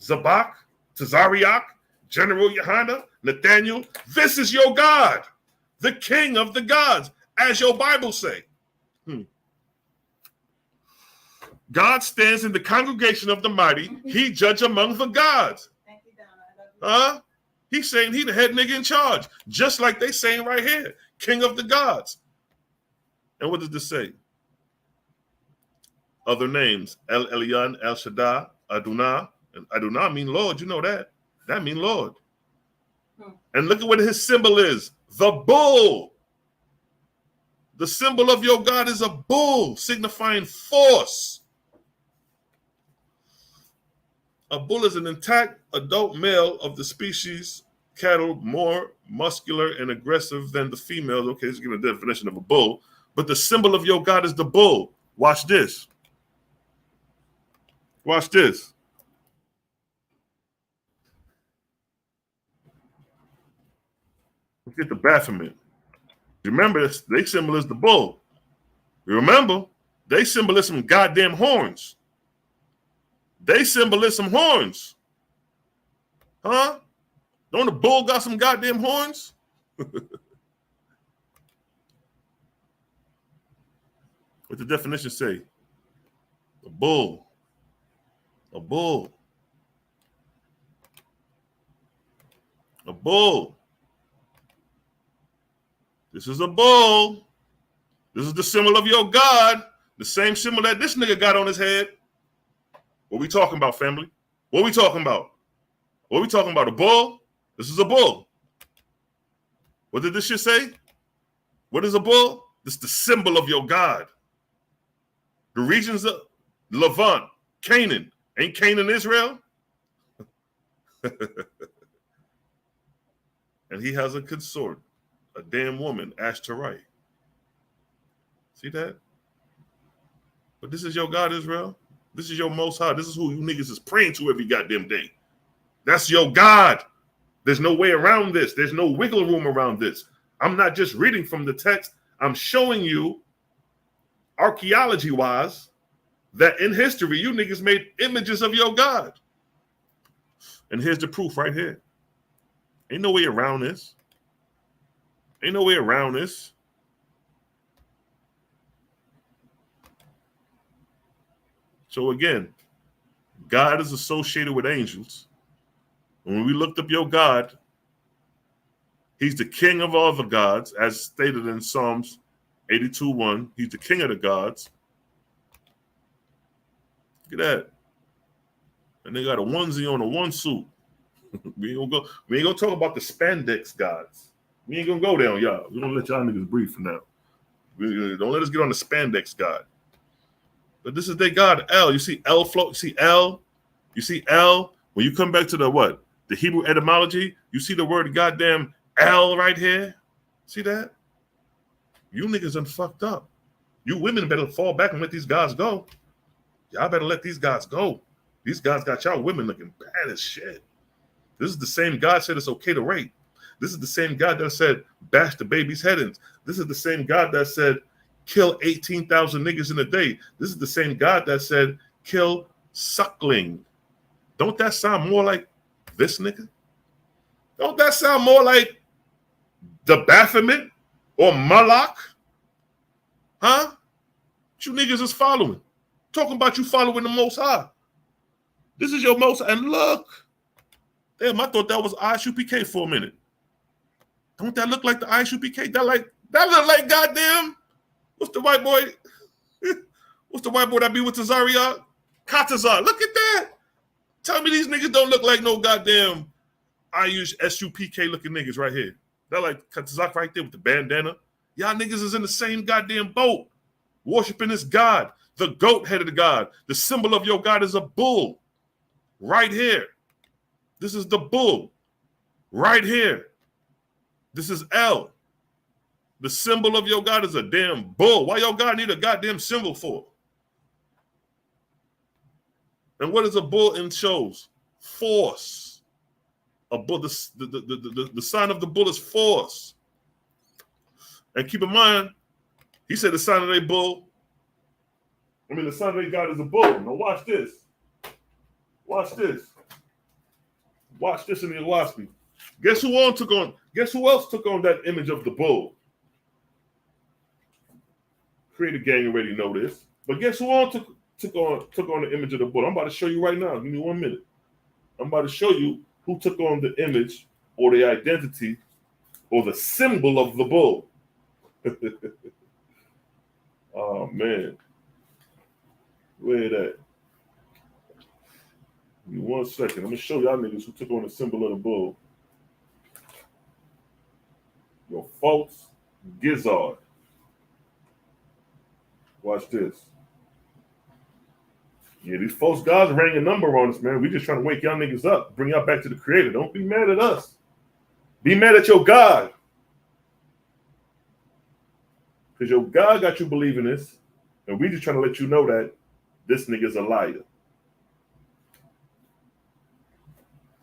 Zabak, Tazariak, General Yohana, Nathaniel, this is your God. The king of the gods, as your Bible say. God stands in the congregation of the mighty. He judge among the gods. Thank you, Donna. He's saying he the head nigga in charge. Just like they saying right here. King of the gods. And what does this say? Other names. El Elyon, El Shaddai, Adonai. And Adonai mean Lord. You know that. That mean Lord. And look at what his symbol is. The bull. The symbol of your God is a bull, signifying force. A bull is an intact adult male of the species cattle, more muscular and aggressive than the females. Okay, let's give a definition of a bull. But the symbol of your God is the bull. Watch this. Watch this. Let's get the Baphomet. Remember, their symbol is the bull. You remember, they symbol is some goddamn horns. They symbol is some horns. Huh? Don't the bull got some goddamn horns? What the definition say? A bull. A bull. A bull. This is a bull. This is the symbol of your God. The same symbol that this nigga got on his head. What we talking about, family? What we talking about? What we talking about? A bull? This is a bull. What did this shit say? What is a bull? This is the symbol of your God. The regions of Levant, Canaan. Ain't Canaan Israel? And he has a consort, a damn woman, Ashtarai. See that? But this is your God, Israel. This is your Most High. This is who you niggas is praying to every goddamn day. That's your God. There's no way around this. There's no wiggle room around this. I'm not just reading from the text. I'm showing you, archaeology-wise, that in history, you niggas made images of your God. And here's the proof right here. Ain't no way around this. Ain't no way around this. So again, God is associated with angels. And when we looked up your God, he's the king of all the gods, as stated in Psalms 82:1. He's the king of the gods. Look at that. And they got a onesie on a one suit. We ain't gonna talk about the spandex gods. We ain't gonna go down, y'all. We're gonna let y'all niggas breathe for now. Don't let us get on the spandex god. But this is their God, El. You see El float, you see El? You see El? When you come back to the what? The Hebrew etymology, you see the word goddamn El right here? See that? You niggas done fucked up. You women better fall back and let these guys go. Y'all better let these guys go. These guys got y'all women looking bad as shit. This is the same God said it's okay to rape. This is the same God that said bash the baby's head in. This is the same God that said kill 18,000 niggas in a day. This is the same God that said kill suckling. Don't that sound more like this nigga? Don't that sound more like the Baphomet or Moloch? Huh? What you niggas is following? Talking about you following the Most High. This is your Most High. And look. Damn, I thought that was ISUPK for a minute. Don't that look like the ISUPK? That look like goddamn. What's the white boy? What's the white boy that be with Tazaria? Katazar. Look at that. Tell me these niggas don't look like no goddamn ISUPK looking niggas right here. They're like Katazak right there with the bandana. Y'all niggas is in the same goddamn boat. Worshiping this God. The goat head of the God. The symbol of your God is a bull. Right here. This is the bull. Right here. This is El. The symbol of your God is a damn bull. Why your God need a goddamn symbol for? And what is a bull in shows? Force. A bull, the sign of the bull is force. And keep in mind, he said the sign of their bull. The sign of their God is a bull. Now watch this. Watch this. Watch this and you'll watch me. Guess who else took on that image of the bull? Creative Gang already know this. But guess who else took on the image of the bull? I'm about to show you right now. Give me 1 minute. I'm about to show you who took on the image or the identity or the symbol of the bull. Oh man. Where that? Give me 1 second. I'm gonna show y'all niggas who took on the symbol of the bull. Your false gizzard. Watch this. Yeah, these false gods rang a number on us, man. We just trying to wake y'all niggas up, bring y'all back to the Creator. Don't be mad at us. Be mad at your God. Because your God got you believing this, and we just trying to let you know that this nigga's a liar.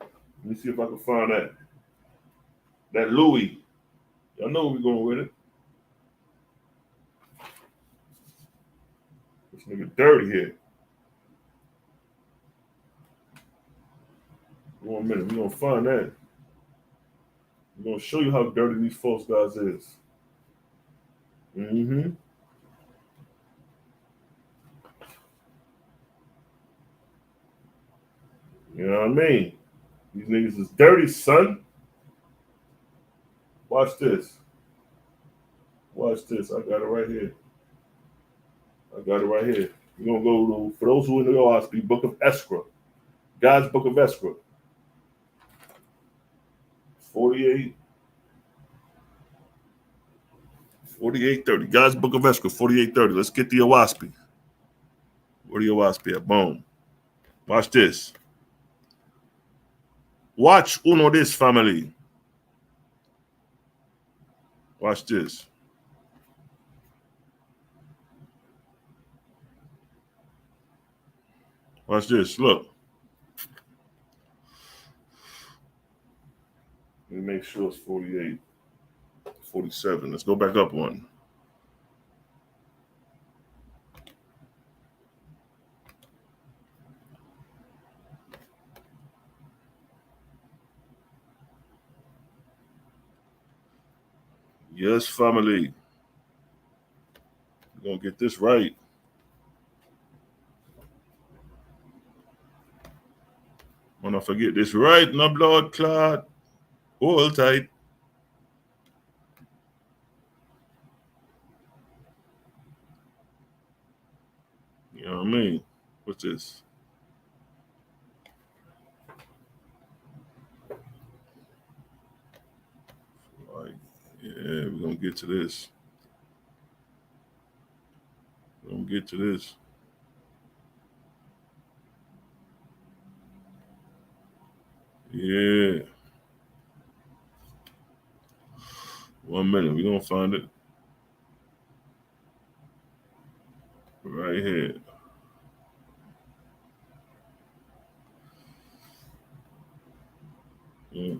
Let me see if I can find that. That Louis. Y'all know where we're going with it. This nigga dirty here. 1 minute, we're gonna find that. We're gonna show you how dirty these false guys is. Mm-hmm. You know what I mean? These niggas is dirty, son. Watch this. Watch this. I got it right here. We're going to go to, for those who know us, the book of Ezra. God's book of Ezra. 4830. God's book of Ezra, 4830. Let's get the Owaspi. Where the Owaspi at? Boom. Watch this. Watch uno this, family. Watch this. Watch this. Look. Let me make sure it's 48. 47. Let's go back up one. Yes, family. We're going to get this right. When I forget this right, my blood clot. Hold tight. You know what I mean? What's this? Like, yeah, we're going to get to this. Yeah. 1 minute. We're going to find it. Right here. We're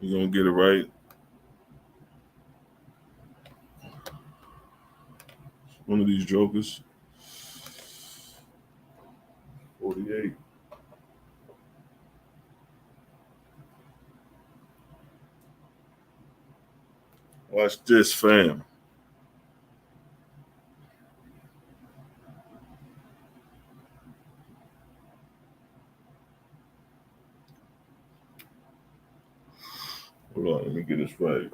going to get it right. One of these jokers. 48. Watch this, fam. Hold on, let me get this right.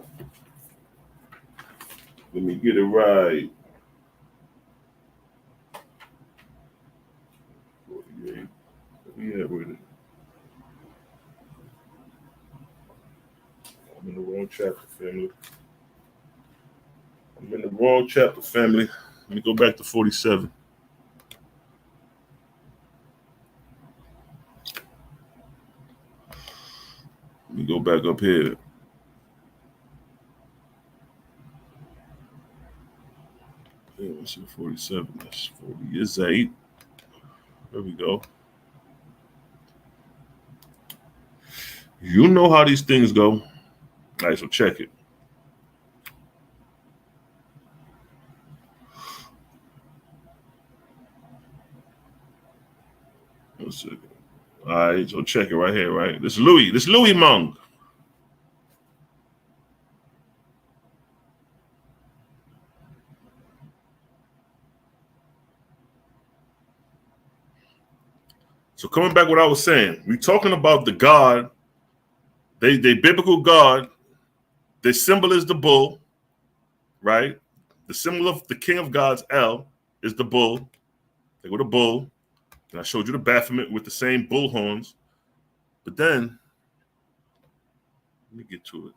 Let me get it right. 48. Yeah, with it. I'm in the wrong chapter, family. Let me go back to 47. Let me go back up here. Yeah, let's see, 47. That's 48. There we go. You know how these things go. All right, so check it. One second. All right, so check it right here, right? This Louis Monk. So coming back what I was saying, we're talking about the God, they biblical God. Their symbol is the bull, right? The symbol of the king of gods, El, is the bull. They go to bull. And I showed you the Baphomet with the same bull horns. But then, let me get to it.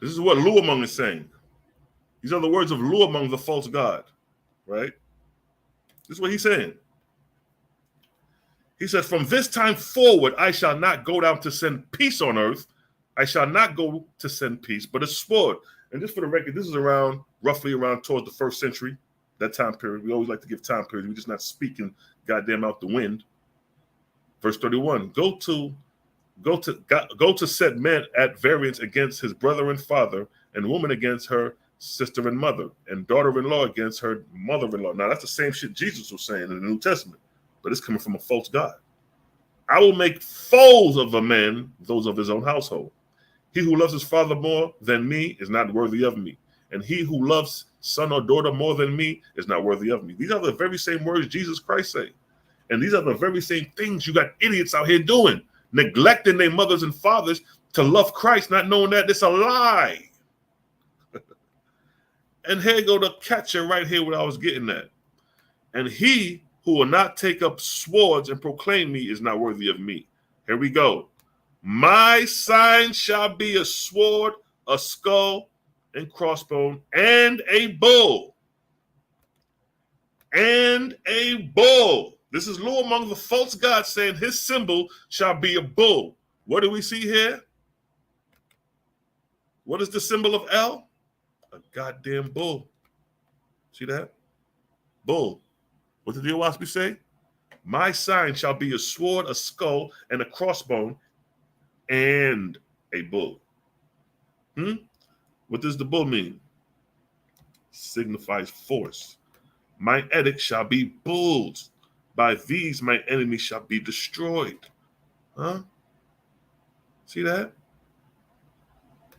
This is what Luamung is saying. These are the words of Luamung, the false god, right? This is what he's saying. He says, from this time forward, I shall not go down to send peace on earth. I shall not go to send peace, but a sword. And just for the record, this is roughly around towards the 1st century, that time period. We always like to give time periods. We're just not speaking goddamn out the wind. Verse 31, go to set man at variance against his brother and father, and woman against her sister and mother, and daughter-in-law against her mother-in-law. Now, that's the same shit Jesus was saying in the New Testament, but it's coming from a false God. I will make foes of a man, those of his own household. He who loves his father more than me is not worthy of me. And he who loves son or daughter more than me is not worthy of me. These are the very same words Jesus Christ said. And these are the very same things you got idiots out here doing, neglecting their mothers and fathers to love Christ, not knowing that it's a lie. And here go the catcher right here, what I was getting at. And he who will not take up swords and proclaim me is not worthy of me. Here we go. My sign shall be a sword, a skull, and crossbone, and a bull. And a bull. This is Lou among the false gods saying his symbol shall be a bull. What do we see here? What is the symbol of El? A goddamn bull. See that? Bull. What did the Owaspi say? My sign shall be a sword, a skull, and a crossbone, and a bull. What does the bull mean? Signifies force. My edict shall be bulls. By these my enemy shall be destroyed. Huh? See that?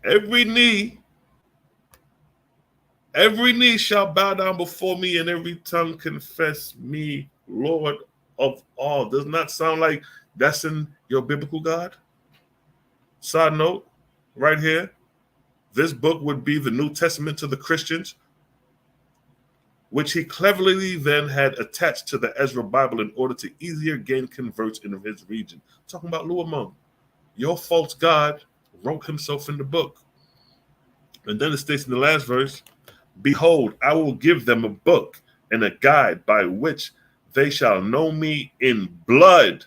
Every knee shall bow down before me, and every tongue confess me Lord of all. Does not sound like that's in your biblical God? Side note, right here, this book would be the New Testament to the Christians, which he cleverly then had attached to the Ezra Bible in order to easier gain converts in his region. Talking about Lou Among. Your false God wrote himself in the book. And then it states in the last verse, behold, I will give them a book and a guide by which they shall know me in blood.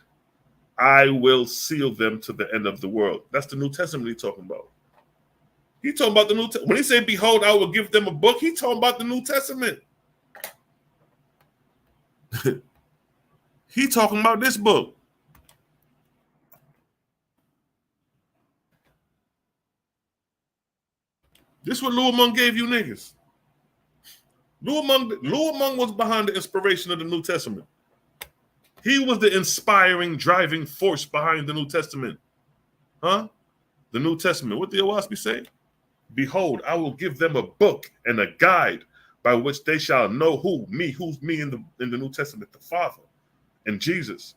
I will seal them to the end of the world. That's the New Testament he's talking about. He talking about the New Testament. When he said, behold, I will give them a book, he talking about the New Testament. He talking about this book. This is what Lou Among gave you niggas. Lou Among was behind the inspiration of the New Testament. He was the inspiring, driving force behind the New Testament. Huh? The New Testament. What did the Owaspi say? Behold, I will give them a book and a guide by which they shall know who's me in the New Testament, the Father and Jesus.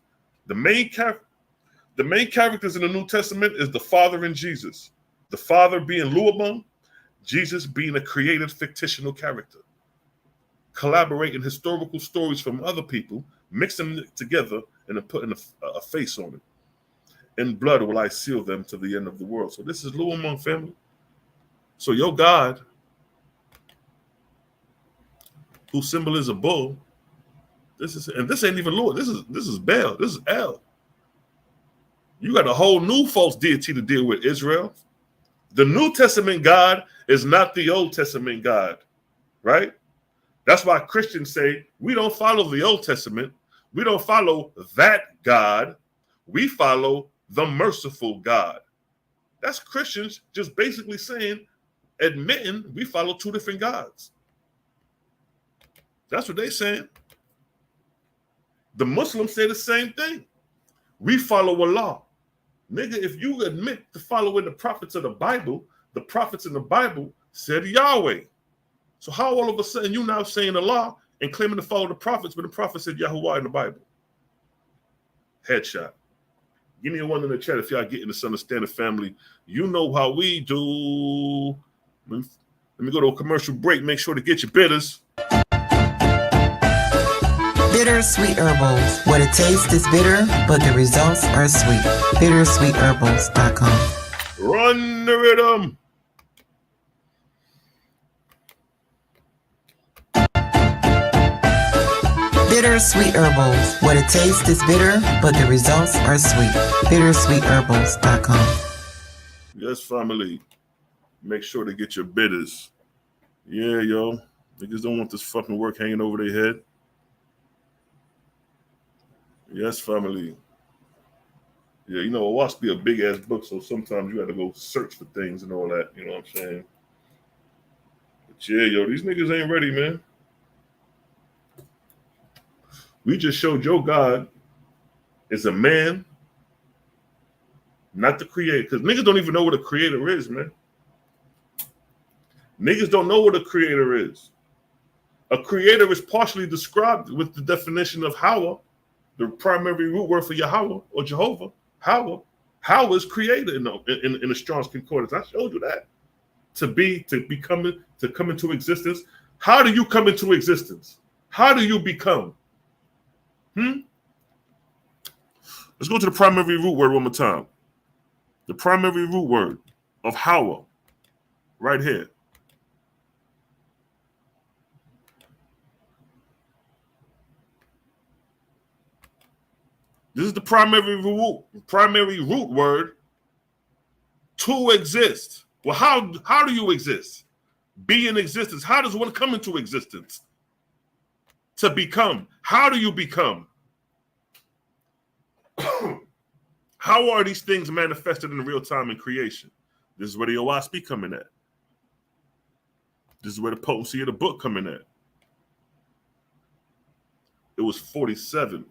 The main characters in the New Testament is the Father and Jesus. The Father being Lou Among, Jesus being a created fictional character. Collaborating historical stories from other people, mix them together, and then putting a face on it. In blood will I seal them to the end of the world. So this is Lou Among, family. So your God, whose symbol is a bull, this ain't even Lord. This is Baal. This is El. You got a whole new false deity to deal with, Israel. The New Testament God is not the Old Testament God, right? That's why Christians say we don't follow the Old Testament. We don't follow that God. We follow the merciful God. That's Christians just basically saying, admitting we follow two different gods. That's what they're saying. The Muslims say the same thing. We follow Allah. Nigga, if you admit to following the prophets of the Bible, the prophets in the Bible said Yahweh. So how all of a sudden you now saying Allah and claiming to follow the prophets when the prophet said Yahuwah in the Bible? Headshot. Give me a one in the chat if y'all getting this understanding, family. You know how we do. Let me go to a commercial break. Make sure to get your bitters. Bitter Sweet Herbals. What it tastes is bitter, but the results are sweet. BitterSweetHerbals.com. Run the rhythm. Bitter Sweet Herbals. What it tastes is bitter, but the results are sweet. BitterSweetHerbals.com. Yes, family. Make sure to get your bitters. Yeah, yo. Niggas don't want this fucking work hanging over their head. Yes, family. Yeah, you know, a watch be a big ass book, so sometimes you have to go search for things and all that. You know what I'm saying? But yeah, yo, these niggas ain't ready, man. We just showed your God is a man not the creator. Because niggas don't even know what a creator is, man. Niggas don't know what a creator is. A creator is partially described with the definition of Hawa, the primary root word for Yahweh or Jehovah. Hawa. Hawa is creator in the Strong's Concordance. I showed you that. To come into existence. How do you come into existence? How do you become? Let's go to the primary root word one more time. The primary root word of Hawa, right here. This is the primary root word to exist. Well, how do you exist? Be in existence. How does one come into existence? To become. How do you become? How are these things manifested in real time in creation? This is where the Owaspi coming at. This is where the potency of the book coming at. It was 47.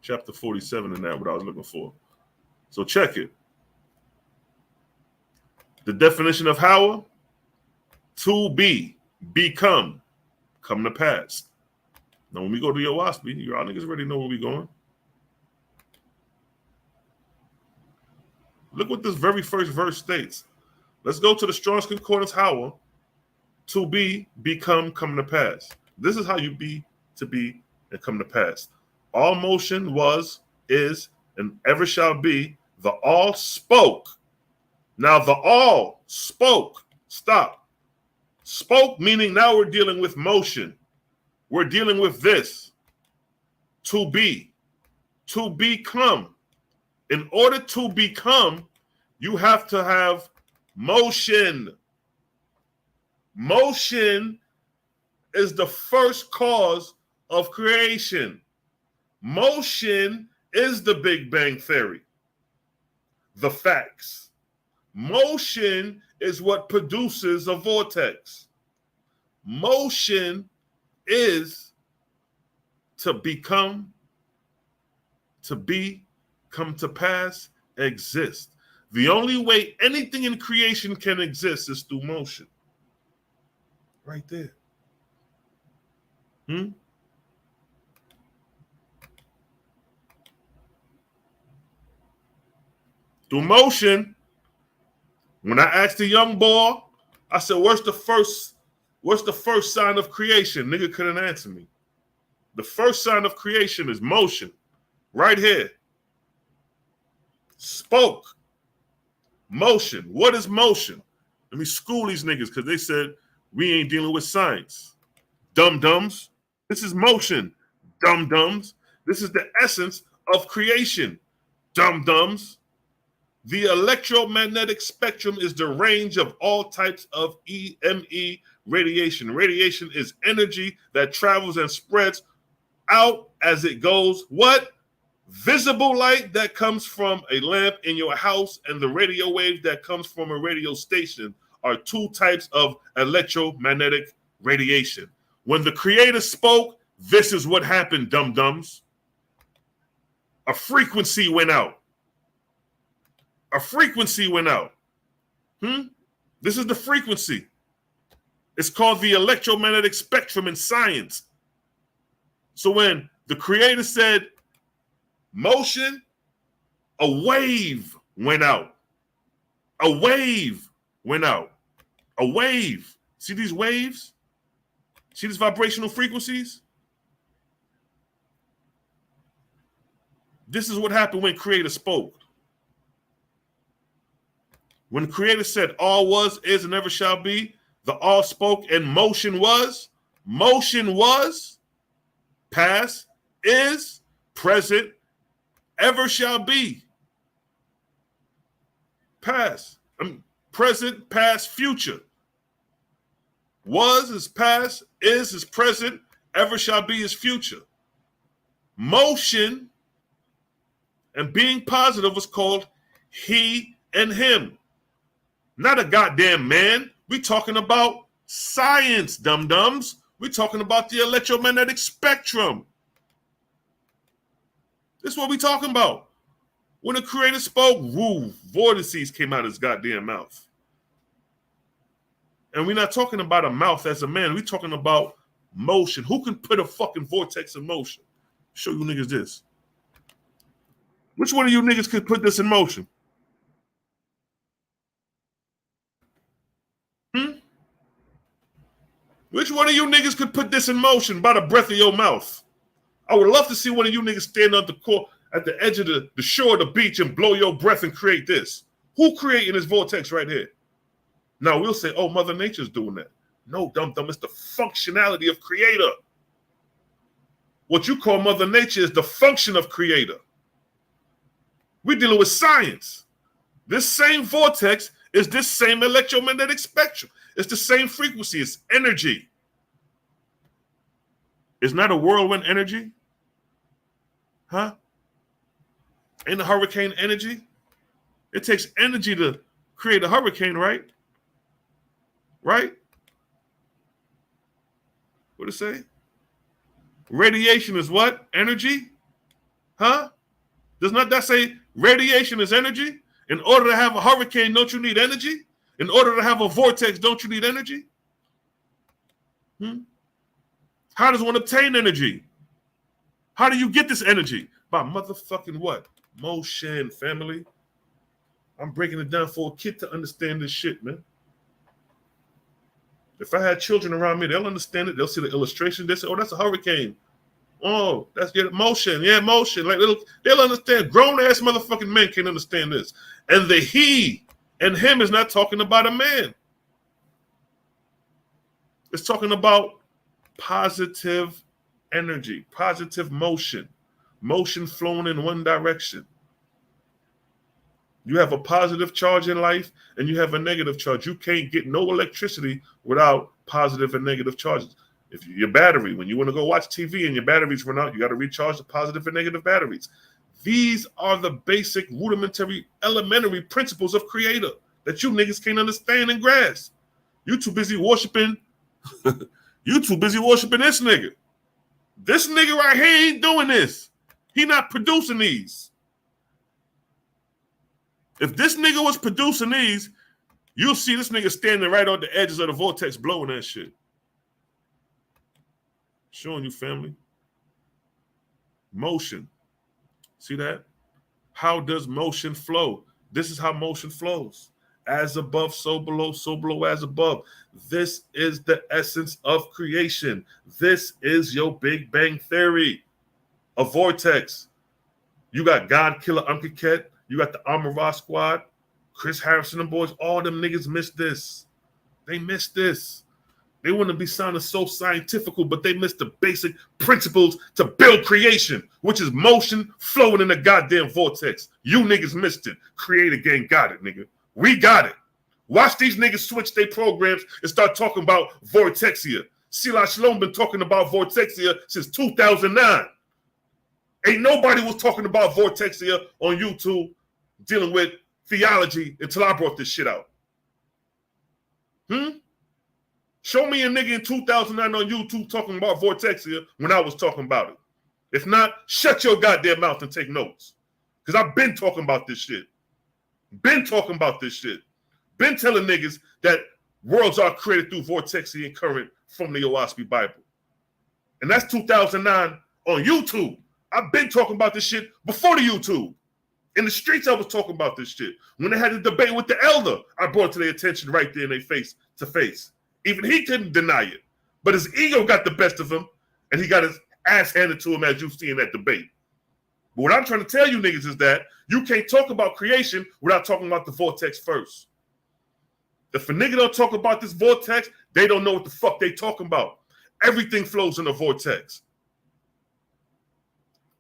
Chapter 47 in that, what I was looking for. So check it. The definition of Hawa, to be, become, come to pass. Now, when we go to your Owaspi, y'all niggas already know where we going. Look what this very first verse states. Let's go to the Strong's Concordance Hawa, to be, become, come to pass. This is how you be, to be, and come to pass. All motion was, is, and ever shall be. The all spoke. Now the all spoke. Stop. Spoke meaning now we're dealing with motion. We're dealing with this. To be. To become. In order to become, you have to have motion. Motion is the first cause of creation. Motion is the Big Bang Theory. The facts. Motion is what produces a vortex. Motion is to become, to be, come to pass, exist. The only way anything in creation can exist is through motion. Right there. Through motion. When I asked the young boy, I said, what's the first sign of creation? Nigga couldn't answer me. The first sign of creation is motion. Right here. Spoke. Motion. What is motion? Let me school these niggas because they said we ain't dealing with science. Dum-dums. This is motion. Dum-dums. This is the essence of creation. Dum-dums. The electromagnetic spectrum is the range of all types of EME radiation. Radiation is energy that travels and spreads out as it goes. What? Visible light that comes from a lamp in your house and the radio wave that comes from a radio station are two types of electromagnetic radiation. When the Creator spoke, this is what happened, dum-dums. A frequency went out. A frequency went out. This is the frequency. It's called the electromagnetic spectrum in science. So when the Creator said motion, a wave went out. A wave went out. A wave. See these waves? See these vibrational frequencies? This is what happened when Creator spoke. When the Creator said all was, is, and ever shall be, the all spoke and motion was, past, is, present, ever shall be. Past, present, past, future. Was is past, is present, ever shall be is future. Motion and being positive was called he and him. Not a goddamn man. We talking about science, dum-dums. We talking about the electromagnetic spectrum. This is what we talking about. When the Creator spoke, woo, vortices came out of his goddamn mouth. And we're not talking about a mouth as a man. We're talking about motion. Who can put a fucking vortex in motion? Show you niggas this. Which one of you niggas could put this in motion? Which one of you niggas could put this in motion by the breath of your mouth? I would love to see one of you niggas stand on the court at the edge of the shore of the beach and blow your breath and create this. Who creating this vortex right here? Now we'll say, oh, Mother Nature's doing that. No, dumb, it's the functionality of Creator. What you call Mother Nature is the function of Creator. We're dealing with science. This same vortex is this same electromagnetic spectrum. It's the same frequency. It's energy. It's not a whirlwind energy. Huh? Ain't a hurricane energy? It takes energy to create a hurricane, right? Right? What it say? Radiation is what? Energy? Huh? Does not that say radiation is energy? In order to have a hurricane, don't you need energy? In order to have a vortex, don't you need energy? How does one obtain energy? How do you get this energy? By motherfucking what? Motion, family. I'm breaking it down for a kid to understand this shit, man. If I had children around me, they'll understand it. They'll see the illustration. They say, oh, that's a hurricane. Oh, that's motion. Yeah, motion. Like they'll understand. Grown-ass motherfucking men can understand this. And the he and him is not talking about a man. It's talking about positive energy, positive motion flowing in one direction. You have a positive charge in life and you have a negative charge. You can't get no electricity without positive and negative charges. If your battery, when you want to go watch TV and your batteries run out, you got to recharge the positive and negative batteries. These are the basic, rudimentary, elementary principles of Creator that you niggas can't understand and grasp. You too busy worshiping. You too busy worshiping this nigga. This nigga right here ain't doing this. He not producing these. If this nigga was producing these, you'll see this nigga standing right on the edges of the vortex blowing that shit. Showing you, family. Motion. See that? How does motion flow? This is how motion flows. As above, so below as above. This is the essence of creation. This is your Big Bang Theory. A vortex. You got God Killer Uncle Ket. You got the Amara Squad. Chris Harrison and boys. All them niggas missed this. They missed this. They want to be sounding so scientifical, but they missed the basic principles to build creation, which is motion flowing in a goddamn vortex. You niggas missed it. Creator Gang got it, nigga. We got it. Watch these niggas switch their programs and start talking about Vortexia. Silas Shalom been talking about Vortexia since 2009. Ain't nobody was talking about Vortexia on YouTube dealing with theology until I brought this shit out. Show me a nigga in 2009 on YouTube talking about Vortexia when I was talking about it. If not, shut your goddamn mouth and take notes. Because I've been talking about this shit. Been talking about this shit. Been telling niggas that worlds are created through Vortexia and current from the Oahspe Bible. And that's 2009 on YouTube. I've been talking about this shit before the YouTube. In the streets, I was talking about this shit. When they had the debate with the elder, I brought it to their attention right there in their face to face. Even he couldn't deny it. But his ego got the best of him, and he got his ass handed to him as you see in that debate. But what I'm trying to tell you niggas is that you can't talk about creation without talking about the vortex first. If a nigga don't talk about this vortex, they don't know what the fuck they talking about. Everything flows in a vortex.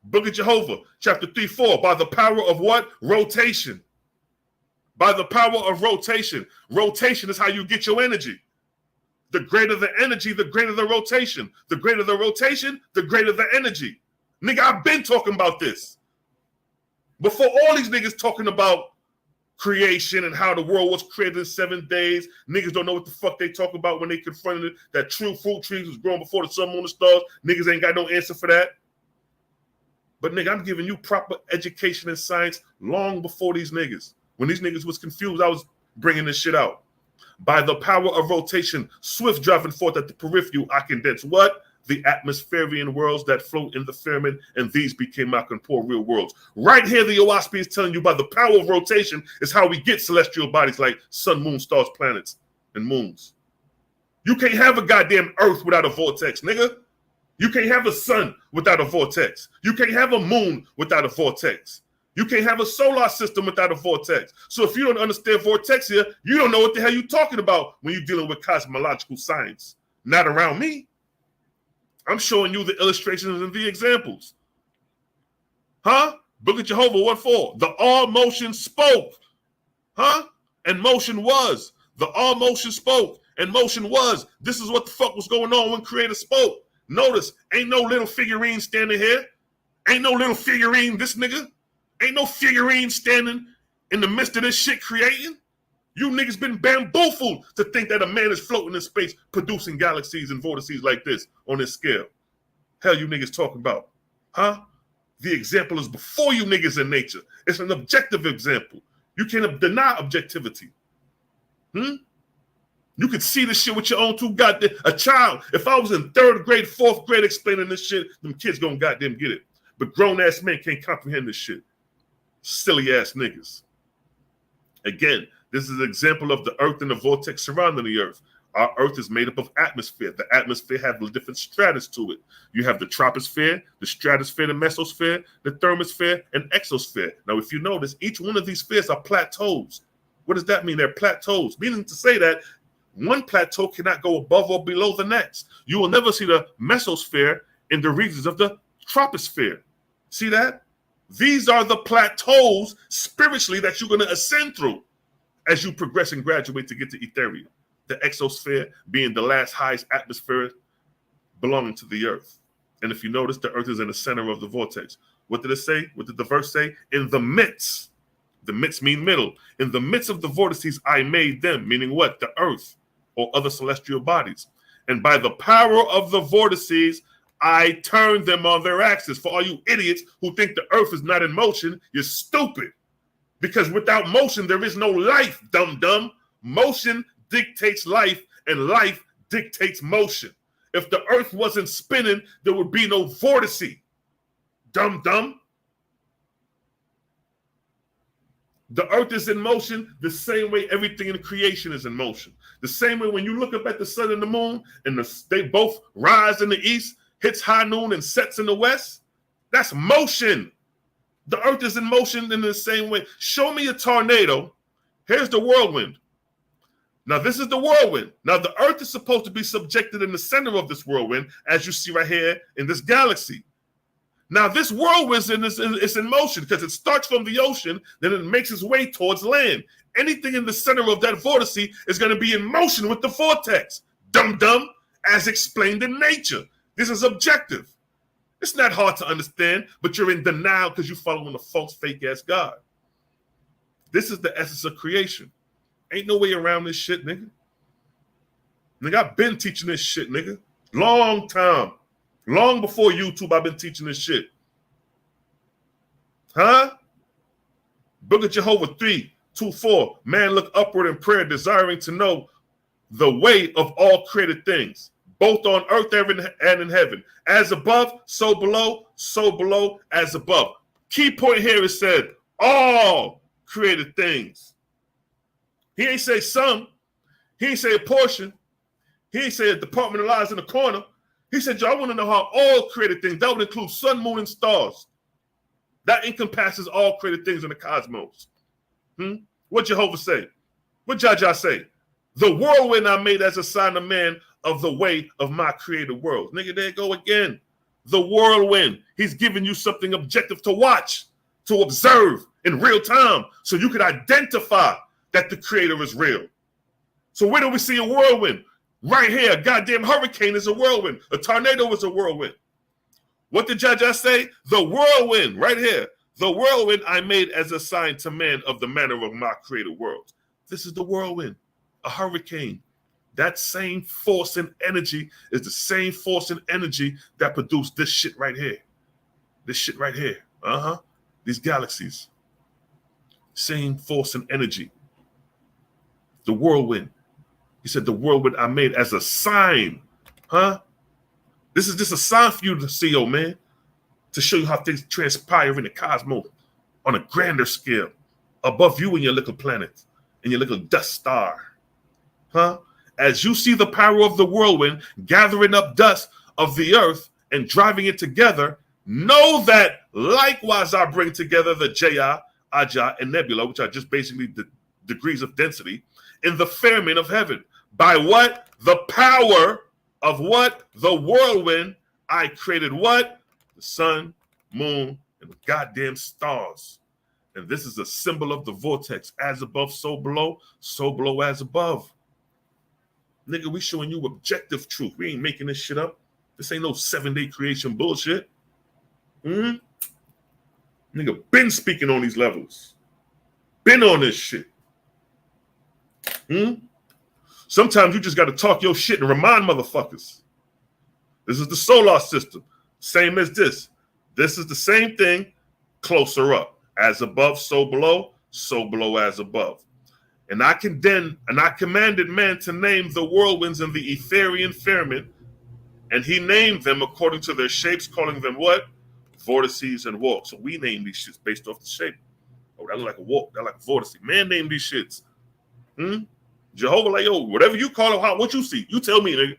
Book of Jehovah, chapter 3-4, by the power of what? Rotation. By the power of rotation. Rotation is how you get your energy. The greater the energy, the greater the rotation. The greater the rotation, the greater the energy. Nigga, I've been talking about this. Before all these niggas talking about creation and how the world was created in 7 days, niggas don't know what the fuck they talk about when they confronted it, that true fruit trees was growing before the sun, moon, and stars. Niggas ain't got no answer for that. But nigga, I'm giving you proper education and science long before these niggas. When these niggas was confused, I was bringing this shit out. By the power of rotation, swift driving forth at the peripheral, I condense what? The atmospheric worlds that float in the firmament, and these became our corporeal worlds. Right here, the OSP is telling you by the power of rotation is how we get celestial bodies like sun, moon, stars, planets, and moons. You can't have a goddamn Earth without a vortex, nigga. You can't have a sun without a vortex. You can't have a moon without a vortex. You can't have a solar system without a vortex. So if you don't understand vortex here, you don't know what the hell you're talking about when you're dealing with cosmological science. Not around me. I'm showing you the illustrations and the examples. Huh? Book of Jehovah, what for? The all motion spoke. Huh? And motion was. The all motion spoke and motion was. This is what the fuck was going on when Creator spoke. Notice, ain't no little figurine standing here. Ain't no little figurine, this nigga. Ain't no figurine standing in the midst of this shit creating. You niggas been bamboozled to think that a man is floating in space producing galaxies and vortices like this on this scale. Hell you niggas talking about? Huh? The example is before you niggas in nature. It's an objective example. You can't deny objectivity. You could see this shit with your own two goddamn... A child, if I was in 3rd grade, 4th grade explaining this shit, them kids gonna goddamn get it. But grown-ass men can't comprehend this shit. Silly-ass niggas. Again, this is an example of the earth and the vortex surrounding the earth. Our earth is made up of atmosphere. The atmosphere has different stratus to it. You have the troposphere, the stratosphere, the mesosphere, the thermosphere, and exosphere. Now, if you notice, each one of these spheres are plateaus. What does that mean? They're plateaus, meaning to say that one plateau cannot go above or below the next. You will never see the mesosphere in the regions of the troposphere. See that? These are the plateaus spiritually that you're going to ascend through as you progress and graduate to get to Ethereum. The exosphere being the last highest atmosphere belonging to the earth. And if you notice, the earth is in the center of the vortex. What did it say? What did the verse say? In the midst. The midst mean middle. In the midst of the vortices, I made them, meaning what? The earth or other celestial bodies. And by the power of the vortices, I turned them on their axis. For all you idiots who think the earth is not in motion, you're stupid. Because without motion, there is no life, dum-dum. Motion dictates life, and life dictates motion. If the earth wasn't spinning, there would be no vortice. Dum-dum. The earth is in motion the same way everything in creation is in motion. The same way when you look up at the sun and the moon, and they both rise in the east, hits high noon, and sets in the west, that's motion. The earth is in motion in the same way. Show me a tornado. Here's the whirlwind. Now, this is the whirlwind. Now, the earth is supposed to be subjected in the center of this whirlwind, as you see right here in this galaxy. Now, this whirlwind is in motion because it starts from the ocean, then it makes its way towards land. Anything in the center of that vortex is going to be in motion with the vortex. Dum-dum, as explained in nature. This is objective. It's not hard to understand, but you're in denial because you're following a false, fake-ass God. This is the essence of creation. Ain't no way around this shit, nigga. Nigga, I've been teaching this shit, nigga. Long time. Long before YouTube, I've been teaching this shit. Huh? Book of Jehovah 3:2-4. Man look upward in prayer, desiring to know the way of all created things, both on earth and in heaven. As above, so below, as above. Key point here is said, all created things. He ain't say some. He ain't say a portion. He ain't say a department of lies in the corner. He said, y'all want to know how all created things. That would include sun, moon, and stars. That encompasses all created things in the cosmos. What Jehovah say? What Jaja say? The whirlwind I made as a sign of man of the way of my created world. Nigga, there you go again. The whirlwind. He's giving you something objective to watch, to observe in real time, so you can identify that the creator is real. So where do we see a whirlwind? Right here, a goddamn hurricane is a whirlwind. A tornado is a whirlwind. What did Jaja say? The whirlwind, right here. The whirlwind I made as a sign to man of the manner of my created world. This is the whirlwind, a hurricane. That same force and energy is the same force and energy that produced this shit right here. This shit right here. These galaxies. Same force and energy. The whirlwind. He said the whirlwind I made as a sign. This is just a sign for you to see, oh man, to show you how things transpire in the cosmos on a grander scale, above you and your little planet and your little dust star. As you see the power of the whirlwind gathering up dust of the earth and driving it together, know that likewise I bring together the Jaya, Aja, and Nebula, which are just basically the degrees of density, in the firmament of heaven. By what? The power of what? The whirlwind. I created what? The sun, moon, and the goddamn stars. And this is a symbol of the vortex. As above, so below as above. Nigga, we showing you objective truth. We ain't making this shit up. This ain't no 7-day creation bullshit. Nigga, been speaking on these levels. Been on this shit. Sometimes you just got to talk your shit and remind motherfuckers. This is the solar system. Same as this. This is the same thing, closer up. As above, so below as above. And I commanded man to name the whirlwinds in the Etherian firmament, and he named them according to their shapes, calling them what? Vortices and walks. So we name these shits based off the shape. Oh, that look like a walk. That like a vortice. Man named these shits. Jehovah, like, yo, whatever you call it, what you see, you tell me, nigga.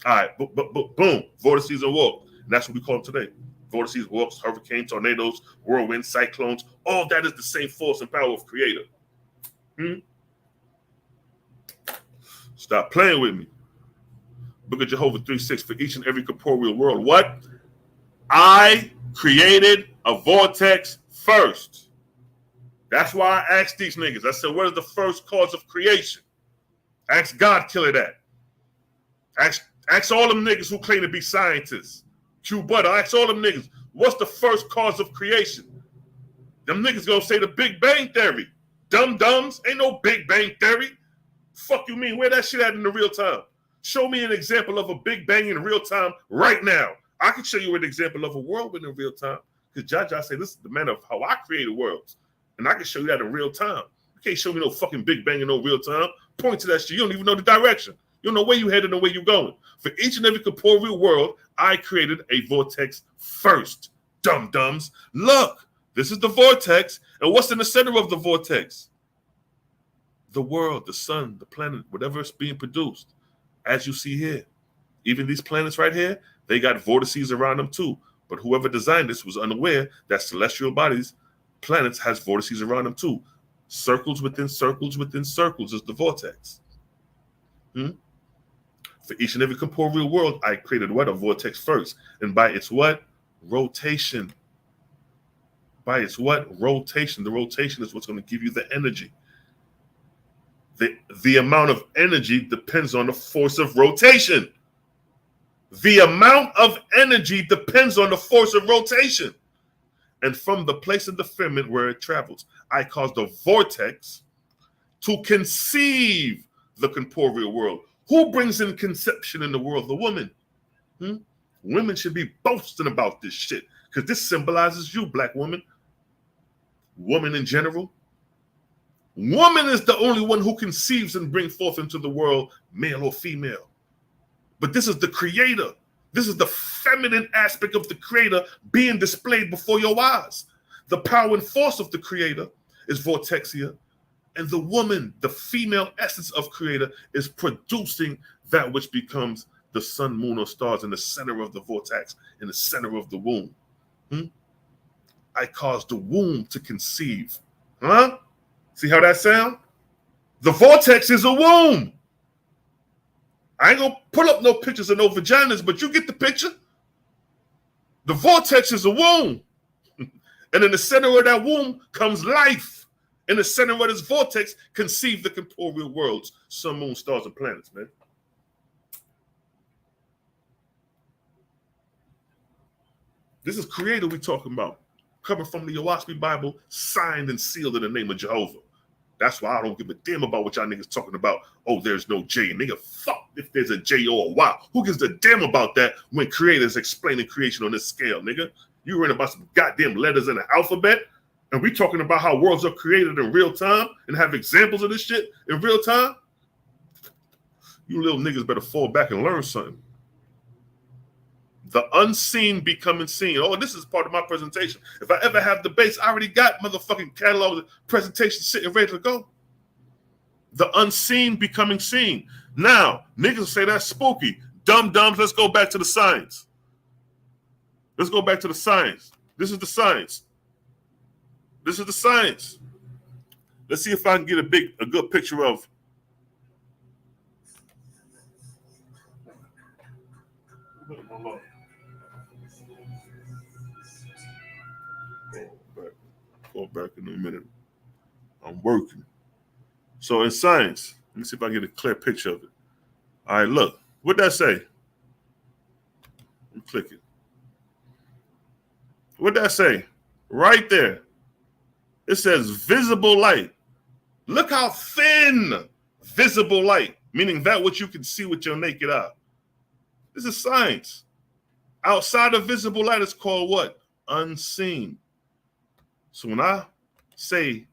All right, boom, vortices and walks. And that's what we call them today. Vortices, walks, hurricanes, tornadoes, whirlwinds, cyclones. All that is the same force and power of Creator. Stop playing with me. Book of Jehovah 3:6 for each and every corporeal world. What? I created a vortex first. That's why I asked these niggas. I said, what is the first cause of creation? Ask God Killer that. Ask all them niggas who claim to be scientists. Q Butter, ask all them niggas, what's the first cause of creation? Them niggas gonna say the Big Bang Theory. Dum-dums, ain't no Big Bang Theory. Fuck you mean, where that shit at in the real time? Show me an example of a Big Bang in real time right now. I can show you an example of a whirlwind in real time. Because Jaja say this is the manner of how I created worlds. And I can show you that in real time. You can't show me no fucking Big Bang in no real time. Point to that shit. You don't even know the direction. You don't know where you headed and where you're going. For each and every corporeal world, I created a vortex first. Dum-dums. Look, this is the vortex. And what's in the center of the vortex? The world, the sun, the planet, whatever is being produced. As you see here. Even these planets right here, they got vortices around them too. But whoever designed this was unaware that celestial bodies, planets, has vortices around them too. Circles within circles within circles is the vortex. For each and every corporeal world, I created what? A vortex first. And by its what? Rotation. By its what? Rotation. The rotation is what's going to give you the energy. The amount of energy depends on the force of rotation. The amount of energy depends on the force of rotation. And from the place in the firmament where it travels, I caused a vortex to conceive the corporeal world. Who brings in conception in the world? The woman. Women should be boasting about this shit because this symbolizes you, black woman. Woman in general. Woman is the only one who conceives and brings forth into the world, male or female. But this is the creator. This is the feminine aspect of the creator being displayed before your eyes. The power and force of the creator is vortexia. And the woman, the female essence of creator, is producing that which becomes the sun, moon, or stars in the center of the vortex, in the center of the womb. I caused the womb to conceive. See how that sound? The vortex is a womb. I ain't gonna pull up no pictures of no vaginas, but you get the picture. The vortex is a womb. And in the center of that womb comes life. In the center of this vortex conceive the corporeal worlds, sun, moon, stars, and planets, man. This is creator we talking about. Coming from the Oahspe Bible, signed and sealed in the name of Jehovah. That's why I don't give a damn about what y'all niggas talking about. Oh, there's no J. Nigga, fuck if there's a J or a Y. Who gives a damn about that when creators explaining creation on this scale, nigga? You read about some goddamn letters in the alphabet, and we talking about how worlds are created in real time and have examples of this shit in real time. You little niggas better fall back and learn something. The unseen becoming seen. Oh, this is part of my presentation. If I ever have debates, I already got motherfucking catalog presentations sitting ready to go. The unseen becoming seen. Now, niggas say that's spooky. Dum-dums, let's go back to the science. Let's go back to the science. This is the science. This is the science. Let's see if I can get a good picture of. Go back in a minute. I'm working. So in science, let me see if I can get a clear picture of it. All right, look. What'd that say? I'm clicking. What'd that say? Right there. It says visible light. Look how thin visible light, meaning that what you can see with your naked eye. This is science. Outside of visible light, it's called what? Unseen. So when I say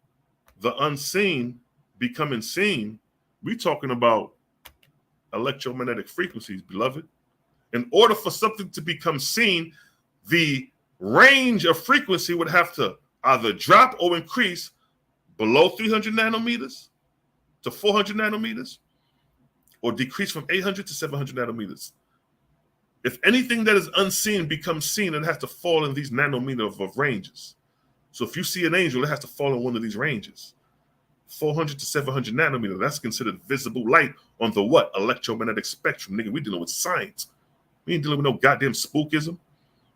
the unseen becoming seen, we're talking about electromagnetic frequencies, beloved. In order for something to become seen, the range of frequency would have to either drop or increase below 300 nanometers to 400 nanometers, or decrease from 800 to 700 nanometers. If anything that is unseen becomes seen, it has to fall in these nanometers of ranges. So if you see an angel, it has to fall in one of these ranges. 400 to 700 nanometers, that's considered visible light on the what? Electromagnetic spectrum. Nigga, we dealing with science. We ain't dealing with no goddamn spookism.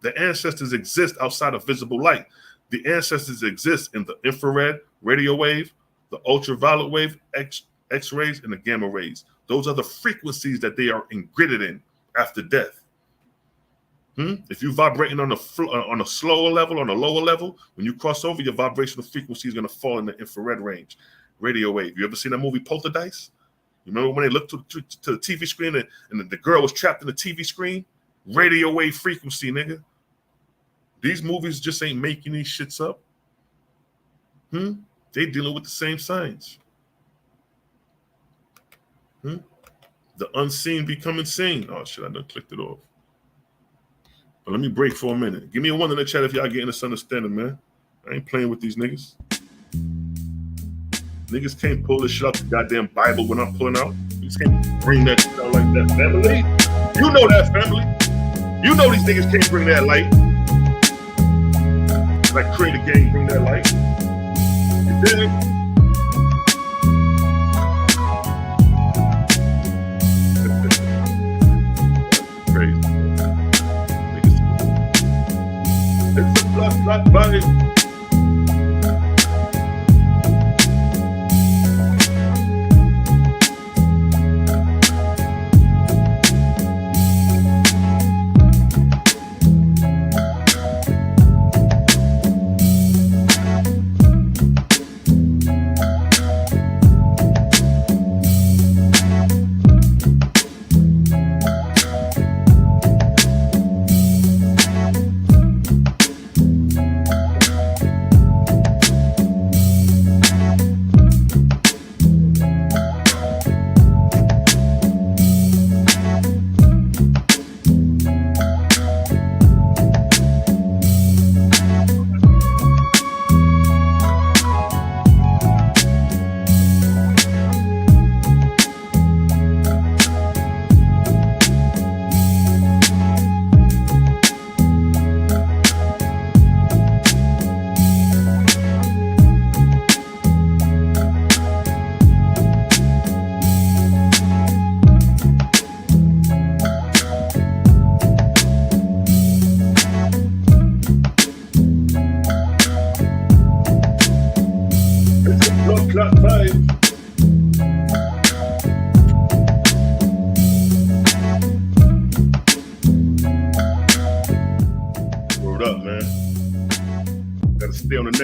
The ancestors exist outside of visible light. The ancestors exist in the infrared, radio wave, the ultraviolet wave, X-rays, and the gamma rays. Those are the frequencies that they are ingrided in after death. If you're vibrating on a slower level, on a lower level, when you cross over, your vibrational frequency is going to fall in the infrared range, radio wave. You ever seen that movie Poltergeist? You remember when they looked to the TV screen and the girl was trapped in the TV screen? Radio wave frequency, nigga. These movies just ain't making these shits up. They dealing with the same science. The unseen becoming seen. Oh shit, I done clicked it off. But let me break for a minute. Give me a one in the chat if y'all getting this understanding, man. I ain't playing with these niggas. Niggas can't pull this shit out the goddamn Bible when I'm pulling out. Niggas can't bring that shit out like that, family. You know that, family. You know these niggas can't bring that light. Like create a game, bring that light. You dig? Crazy. It's a black vibe.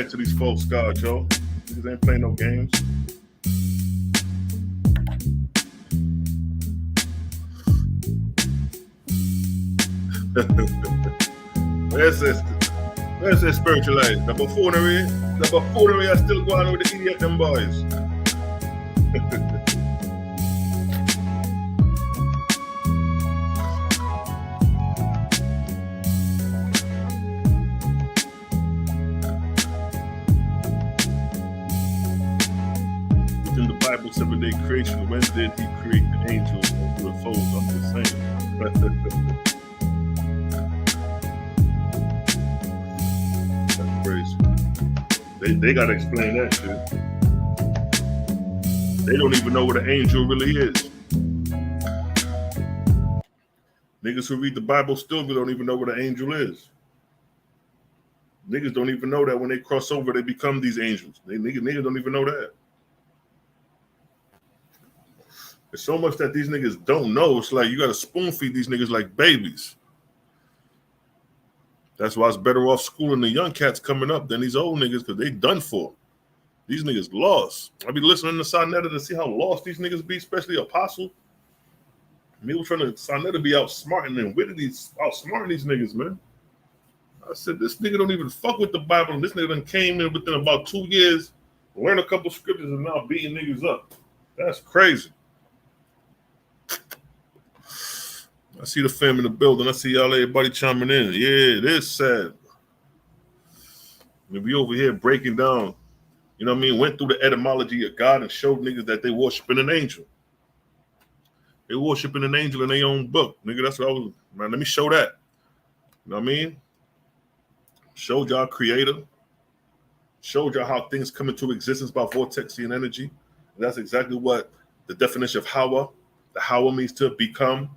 To these folks, God, Joe. Niggas ain't playing no games. Ancestors. Where's that spiritualized? The buffoonery are still going on with the idiot them boys. Within the Bible, 7-day creation, when did he create the angels and UFOs? I'm just saying. That's crazy. They gotta explain that shit. They don't even know what an angel really is. Niggas who read the Bible still don't even know what an angel is. Niggas don't even know that when they cross over, they become these angels. Niggas don't even know that. There's so much that these niggas don't know. It's like you gotta spoon feed these niggas like babies. That's why it's better off schooling the young cats coming up than these old niggas, because they done for. These niggas lost. I be listening to Sonetta to see how lost these niggas be, especially Apostle. Me was trying to Sonetta be outsmarting and outsmarting these niggas, man. I said, this nigga don't even fuck with the Bible, and this nigga done came in within about 2 years, learned a couple scriptures, and now beating niggas up. That's crazy. I see the fam in the building. I see y'all, everybody chiming in. Yeah, it is sad. We over here breaking down, you know what I mean? Went through the etymology of God and showed niggas that they worshiping an angel. They worshiping an angel in their own book. Nigga, that's what I was, man, let me show that. You know what I mean? Showed y'all creator. Showed y'all how things come into existence by vortexian energy. And that's exactly what the definition of Hawa. The Hawa means to become,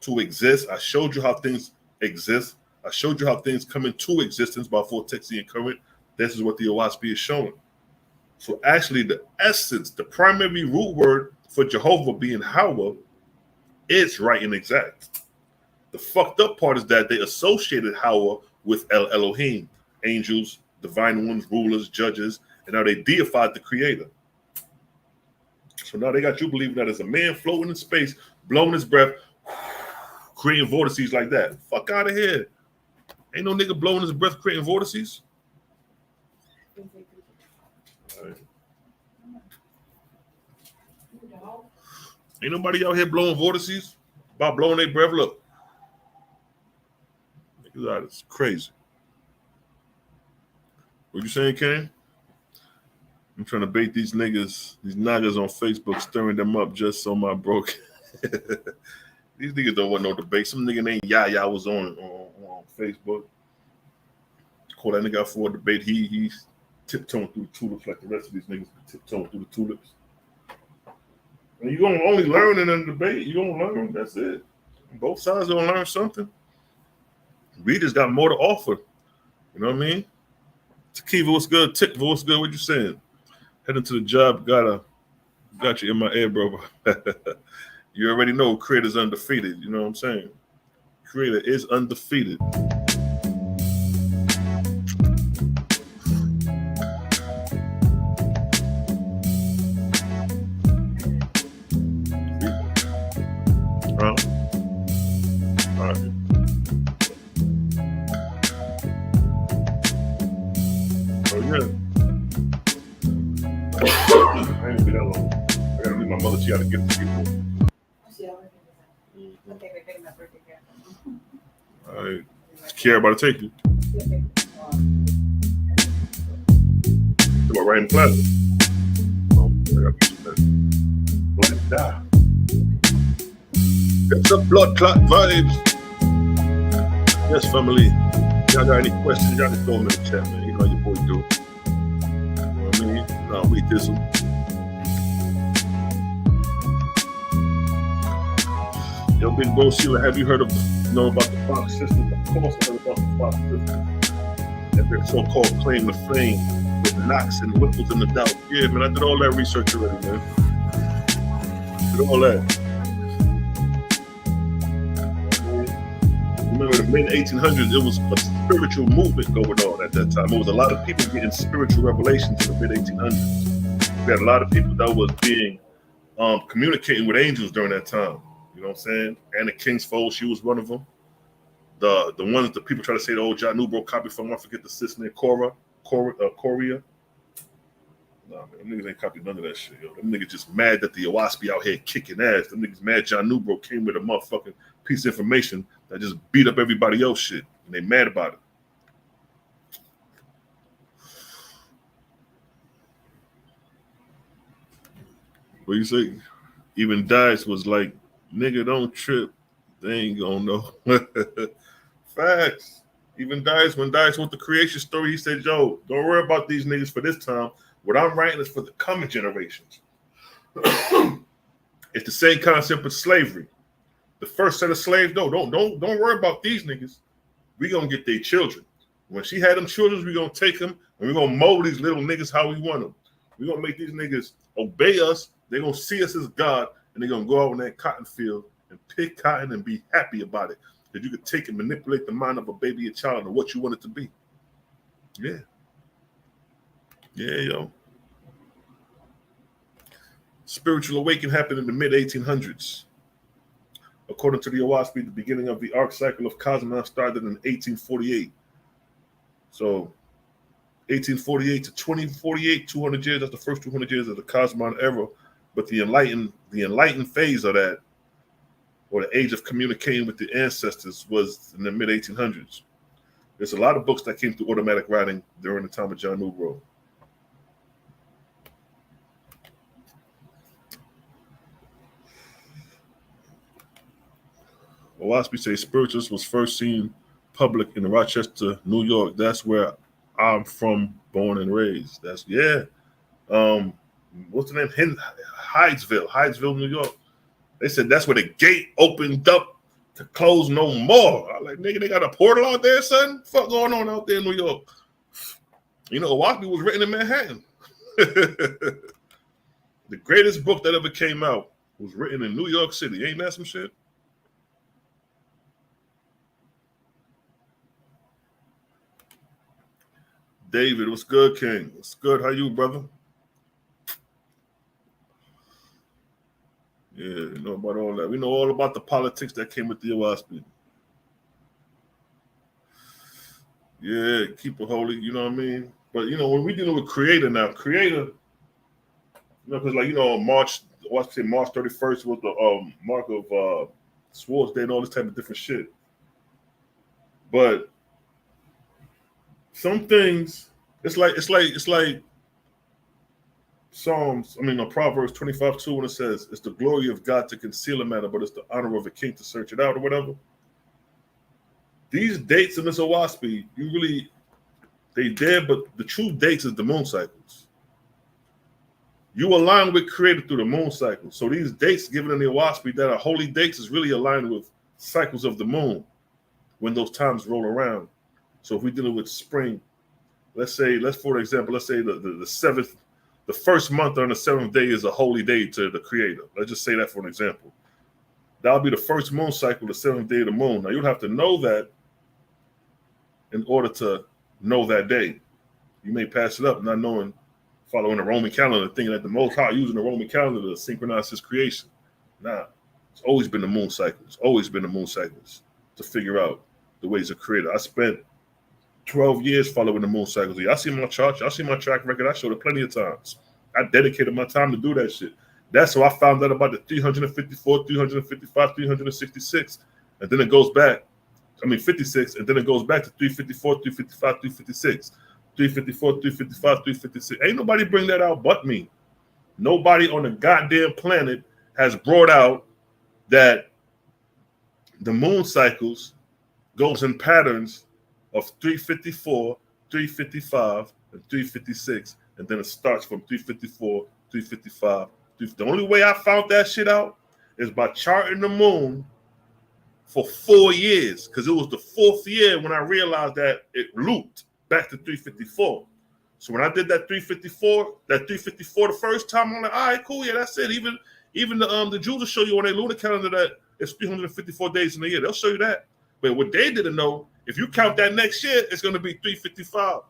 to exist. I showed you how things exist. I showed you how things come into existence by vortexian current. This is what the OSP is showing. So actually the essence, the primary root word for Jehovah being Hawa is right and exact. The fucked up part is that they associated Hawa with El Elohim, angels, divine ones, rulers, judges, and now they deified the creator. So now they got you believing that as a man floating in space, blowing his breath, creating vortices like that. Fuck out of here. Ain't no nigga blowing his breath creating vortices. Right. Ain't nobody out here blowing vortices. About blowing their breath. Look. It's crazy. What you saying, Ken? I'm trying to bait these niggas, these nagas on Facebook, stirring them up just so my broke. These niggas don't want no debate. Some nigga named Yaya was on Facebook. Call that nigga out for a debate. He's tiptoeing through the tulips like the rest of these niggas tiptoeing through the tulips. And you're going to only learn in a debate. You're going to learn. That's it. Both sides going to learn something. We just got more to offer. You know what I mean? Takiva, what's good? Tikva, what's good? What you saying? Heading to the job. Got you in my ear, bro. You already know Creator's undefeated. You know what I'm saying? Creator is undefeated. She gotta get to people. All right. Care about to take you. Come on, right in the plaza. Oh, I gotta get you that. It's a blood clot vibes. Yes, family. Y'all got any questions? Y'all just throw them in the chat, man. You know how your boy do. You know what I mean? Nah, we this one. Yo, Big Bro Sheila, have you heard of, about the Fox system? Of course I heard about the Fox system. And their so-called claim to fame with knocks and whipples in the doubt. Yeah, man, I did all that research already, man. Did all that. Remember, the mid-1800s, it was a spiritual movement going on at that time. There was a lot of people getting spiritual revelations in the mid-1800s. We had a lot of people that was being communicating with angels during that time. You know what I'm saying? Anna Kingsfold, she was one of them. the ones that people try to say the old John Newbro copy from. I forget the sister named Coria. Nah, man, them niggas ain't copied none of that shit, yo. Them niggas just mad that the Owaspi out here kicking ass. Them niggas mad John Newbro came with a motherfucking piece of information that just beat up everybody else shit. And they mad about it. What you say? Even Dice was like, nigga, don't trip. They ain't gonna know. Facts. Even Dice, when Dice wrote the creation story, he said, yo, don't worry about these niggas for this time. What I'm writing is for the coming generations. It's the same concept with slavery. The first set of slaves, no, don't worry about these niggas. We gonna get their children. When she had them children, we gonna take them and we gonna mold these little niggas how we want them. We gonna make these niggas obey us. They gonna see us as God, and they gonna go out in that cotton field and pick cotton and be happy about it. That you could take and manipulate the mind of a baby or child and what you want it to be. Yeah. Yeah, yo. Spiritual awakening happened in the mid-1800s. According to the Owaspi, the beginning of the arc cycle of cosmos started in 1848. So 1848 to 2048, 200 years, that's the first 200 years of the Cosmon era. But the enlightened phase of that, or the age of communicating with the ancestors, was in the mid-1800s. There's a lot of books that came through automatic writing during the time of John Newbro. Owaspi says spiritualist was first seen public in Rochester, New York. That's where I'm from, born and raised. That's, yeah. What's the name? Hydesville, New York. They said that's where the gate opened up to close no more. I'm like, nigga, they got a portal out there, son? Fuck going on out there in New York? You know, Owaspi was written in Manhattan. The greatest book that ever came out was written in New York City. Ain't that some shit? David, what's good, King? What's good? How you, brother? Yeah, you know about all that. We know all about the politics that came with the Owaspi. Yeah, keep it holy, you know what I mean? But, you know, when we dealing with Creator now, Creator, you know, because, like, you know, March 31st was the mark of Swords Day and all this type of different shit. But some things, it's like Proverbs 25:2 when it says, it's the glory of God to conceal a matter, but it's the honor of a king to search it out or whatever. These dates in this Owaspi, they there, but the true dates is the moon cycles. You align with Creator through the moon cycle. So these dates given in the Owaspi that are holy dates is really aligned with cycles of the moon when those times roll around. So if we're dealing with spring, let's say the seventh, the first month on the seventh day is a holy day to the Creator. Let's just say that for an example. That'll be the first moon cycle, the seventh day of the moon. Now you'll have to know that in order to know that day. You may pass it up not knowing, following the Roman calendar, thinking that the Most High using the Roman calendar to synchronize his creation. Nah, it's always been the moon cycles. It's always been the moon cycles to figure out the ways of Creator. I spent 12 years following the moon cycles. Y'all see my chart, y'all see my track record. I showed it plenty of times. I dedicated my time to do that shit. That's how I found out about the 354, 355, 366. And then it goes back, 56, and then it goes back to 354, 355, 356. 354, 355, 356. Ain't nobody bring that out but me. Nobody on the goddamn planet has brought out that the moon cycles goes in patterns of 354, 355, and 356. And then it starts from 354, 355. The only way I found that shit out is by charting the moon for 4 years, because it was the fourth year when I realized that it looped back to 354. So when I did that 354 the first time, I'm like, all right, cool, yeah, that's it. Even the Jews will show you on their lunar calendar that it's 354 days in a year. They'll show you that. But what they didn't know, if you count that next year, it's going to be 355.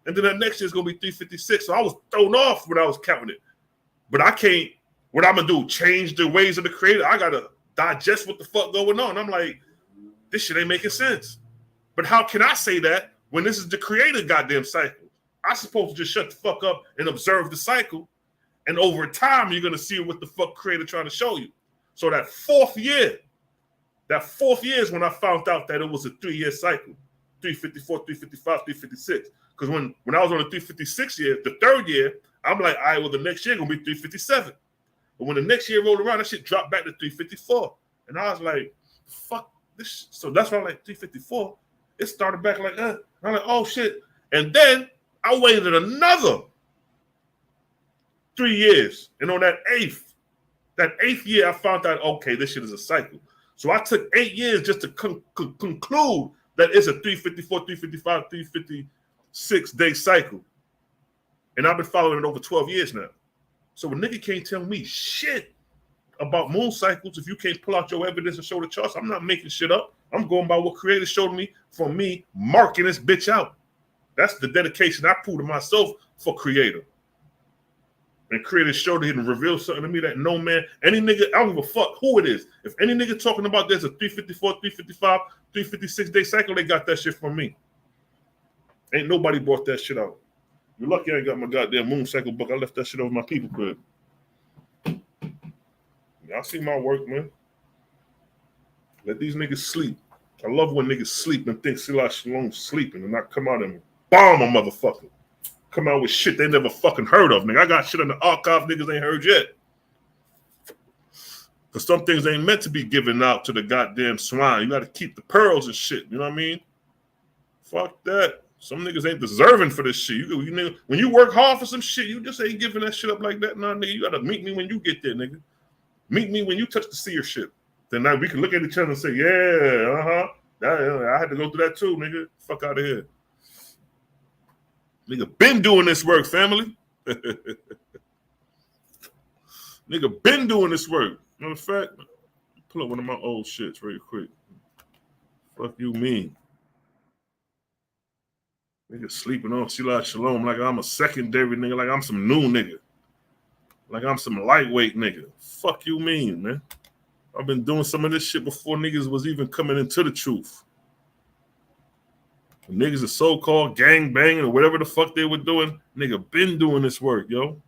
And then that next year is going to be 356. So I was thrown off when I was counting it. But I can't, what I'm going to do, change the ways of the Creator? I got to digest what the fuck going on. I'm like, this shit ain't making sense. But how can I say that when this is the creator goddamn cycle? I'm supposed to just shut the fuck up and observe the cycle. And over time, you're going to see what the fuck creator trying to show you. So that fourth year is when I found out that it was a 3-year cycle. 354, 355, 356. Because when I was on the 356 year, the third year, I'm like, all right, well, the next year going to be 357. But when the next year rolled around, that shit dropped back to 354. And I was like, fuck this. So that's why I'm like, 354. It started back like, I'm like, oh, shit. And then I waited another 3 years. And on that eighth year, I found out, okay, this shit is a cycle. So I took 8 years just to conclude that it's a 354, 355, 356 day cycle. And I've been following it over 12 years now. So a nigga can't tell me shit about moon cycles if you can't pull out your evidence and show the charts. I'm not making shit up. I'm going by what creator showed me for me marking this bitch out. That's the dedication I put to myself for creator. And creator showed it and revealed something to me that no man, any nigga, I don't give a fuck who it is. If any nigga talking about there's a 354, 355, 356 day cycle, they got that shit from me. Ain't nobody brought that shit out. You're lucky I ain't got my goddamn moon cycle book. I left that shit over my people crib. Y'all see my work, man. Let these niggas sleep. I love when niggas sleep and think Selah Shalom's sleeping and not come out and bomb a motherfucker. Come out with shit they never fucking heard of, nigga. I got shit in the archive niggas ain't heard yet. Because some things ain't meant to be given out to the goddamn swine. You got to keep the pearls and shit. You know what I mean? Fuck that. Some niggas ain't deserving for this shit. You nigga, when you work hard for some shit, you just ain't giving that shit up like that. Nah, nigga, you got to meet me when you get there, nigga. Meet me when you touch the seer shit. Then now we can look at each other and say, yeah, I had to go through that too, nigga. Fuck out of here. Nigga been doing this work, family. Nigga been doing this work. Matter of fact, pull up one of my old shits real quick. Fuck you mean? Nigga sleeping on Selah Shalom like I'm a secondary nigga, like I'm some new nigga. Like I'm some lightweight nigga. Fuck you mean, man? I've been doing some of this shit before niggas was even coming into the truth. When niggas are so-called gang banging or whatever the fuck they were doing, nigga been doing this work, yo.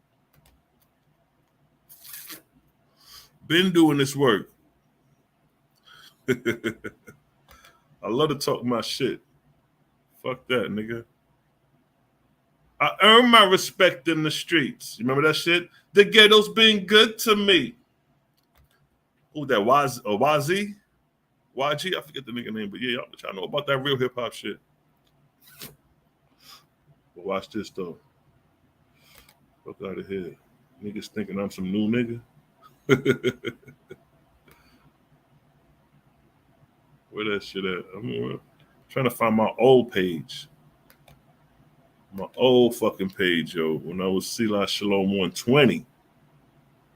Been doing this work. I love to talk my shit. Fuck that, nigga. I earn my respect in the streets. You remember that shit? The ghetto's been good to me. Who that was? YG? YG? I forget the nigga name, but yeah, y'all know about that real hip hop shit. But watch this though. Fuck out of here. Niggas thinking I'm some new nigga. Where that shit at? I'm trying to find my old page. My old fucking page, yo. When I was Selah Shalom 120.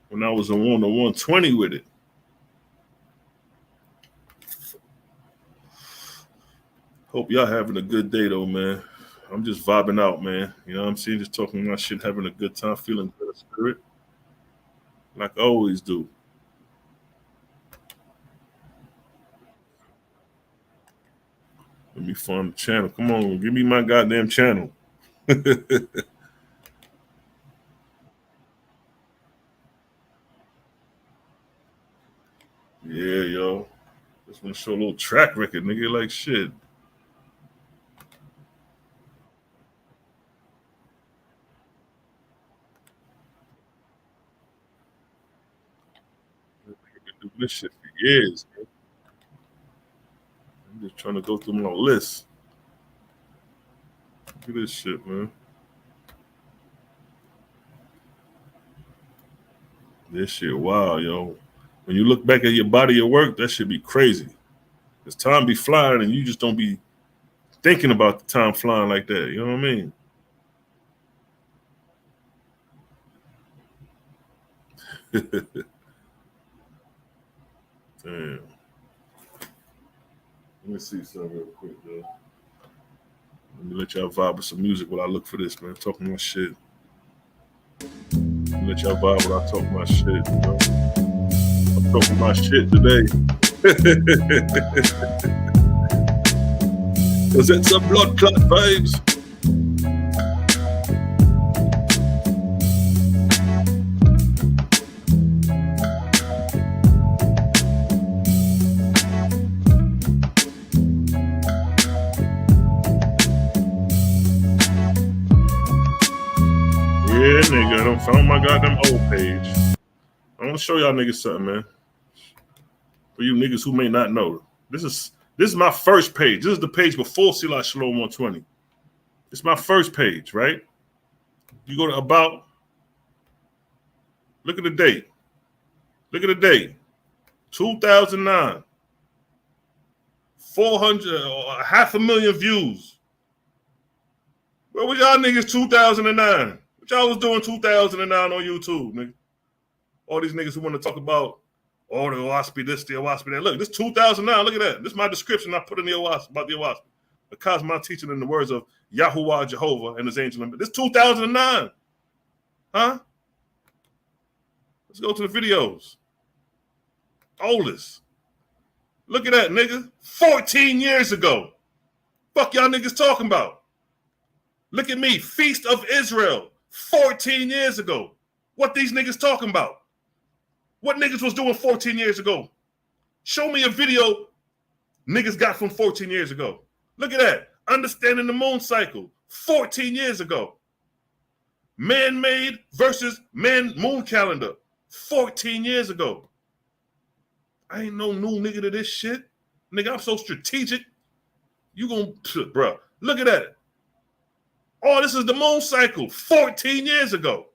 When I was on the 120 with it. Hope y'all having a good day though, man. I'm just vibing out, man. You know what I'm saying? Just talking my shit, having a good time, feeling good in spirit. Like I always do. Let me find the channel. Come on, give me my goddamn channel. Yeah, yo. Just want to show a little track record, nigga, like shit. Do this shit for years, man. I'm just trying to go through my list. Look at this shit, man. This shit, wow, yo. When you look back at your body of work, that should be crazy. Because time be flying and you just don't be thinking about the time flying like that. You know what I mean? Damn. Let me see something real quick, though. Let me let y'all vibe with some music while I look for this, man. Talking my shit. Let y'all vibe while I talk my shit, you know? I'm talking my shit today. Cause it's a blood clot vibes. Yeah, nigga, I done found my goddamn old page. I want to show y'all niggas something, man. For you niggas who may not know, this is my first page. This is the page before Selah Shalom 120. It's my first page, right? You go to about. Look at the date. Look at the date. 2009. 400, 500,000 views. Where was y'all niggas 2009? What y'all was doing 2009 on YouTube, nigga? All these niggas who want to talk about, oh, the OWASP this, the OWASP that. Look, this 2009, look at that. This is my description I put in the OWASP, about the OWASP. The Cosmon teaching in the words of Yahuwah Jehovah and his angel. This 2009. Huh? Let's go to the videos. Oldest. Look at that, nigga. 14 years ago. Fuck y'all niggas talking about. Look at me. Feast of Israel. 14 years ago. What these niggas talking about? What niggas was doing 14 years ago? Show me a video niggas got from 14 years ago. Look at that. Understanding the moon cycle. 14 years ago. Man-made versus moon calendar. 14 years ago. I ain't no new nigga to this shit. Nigga, I'm so strategic. You gonna, bruh, look at that. Oh, this is the moon cycle. 14 years ago.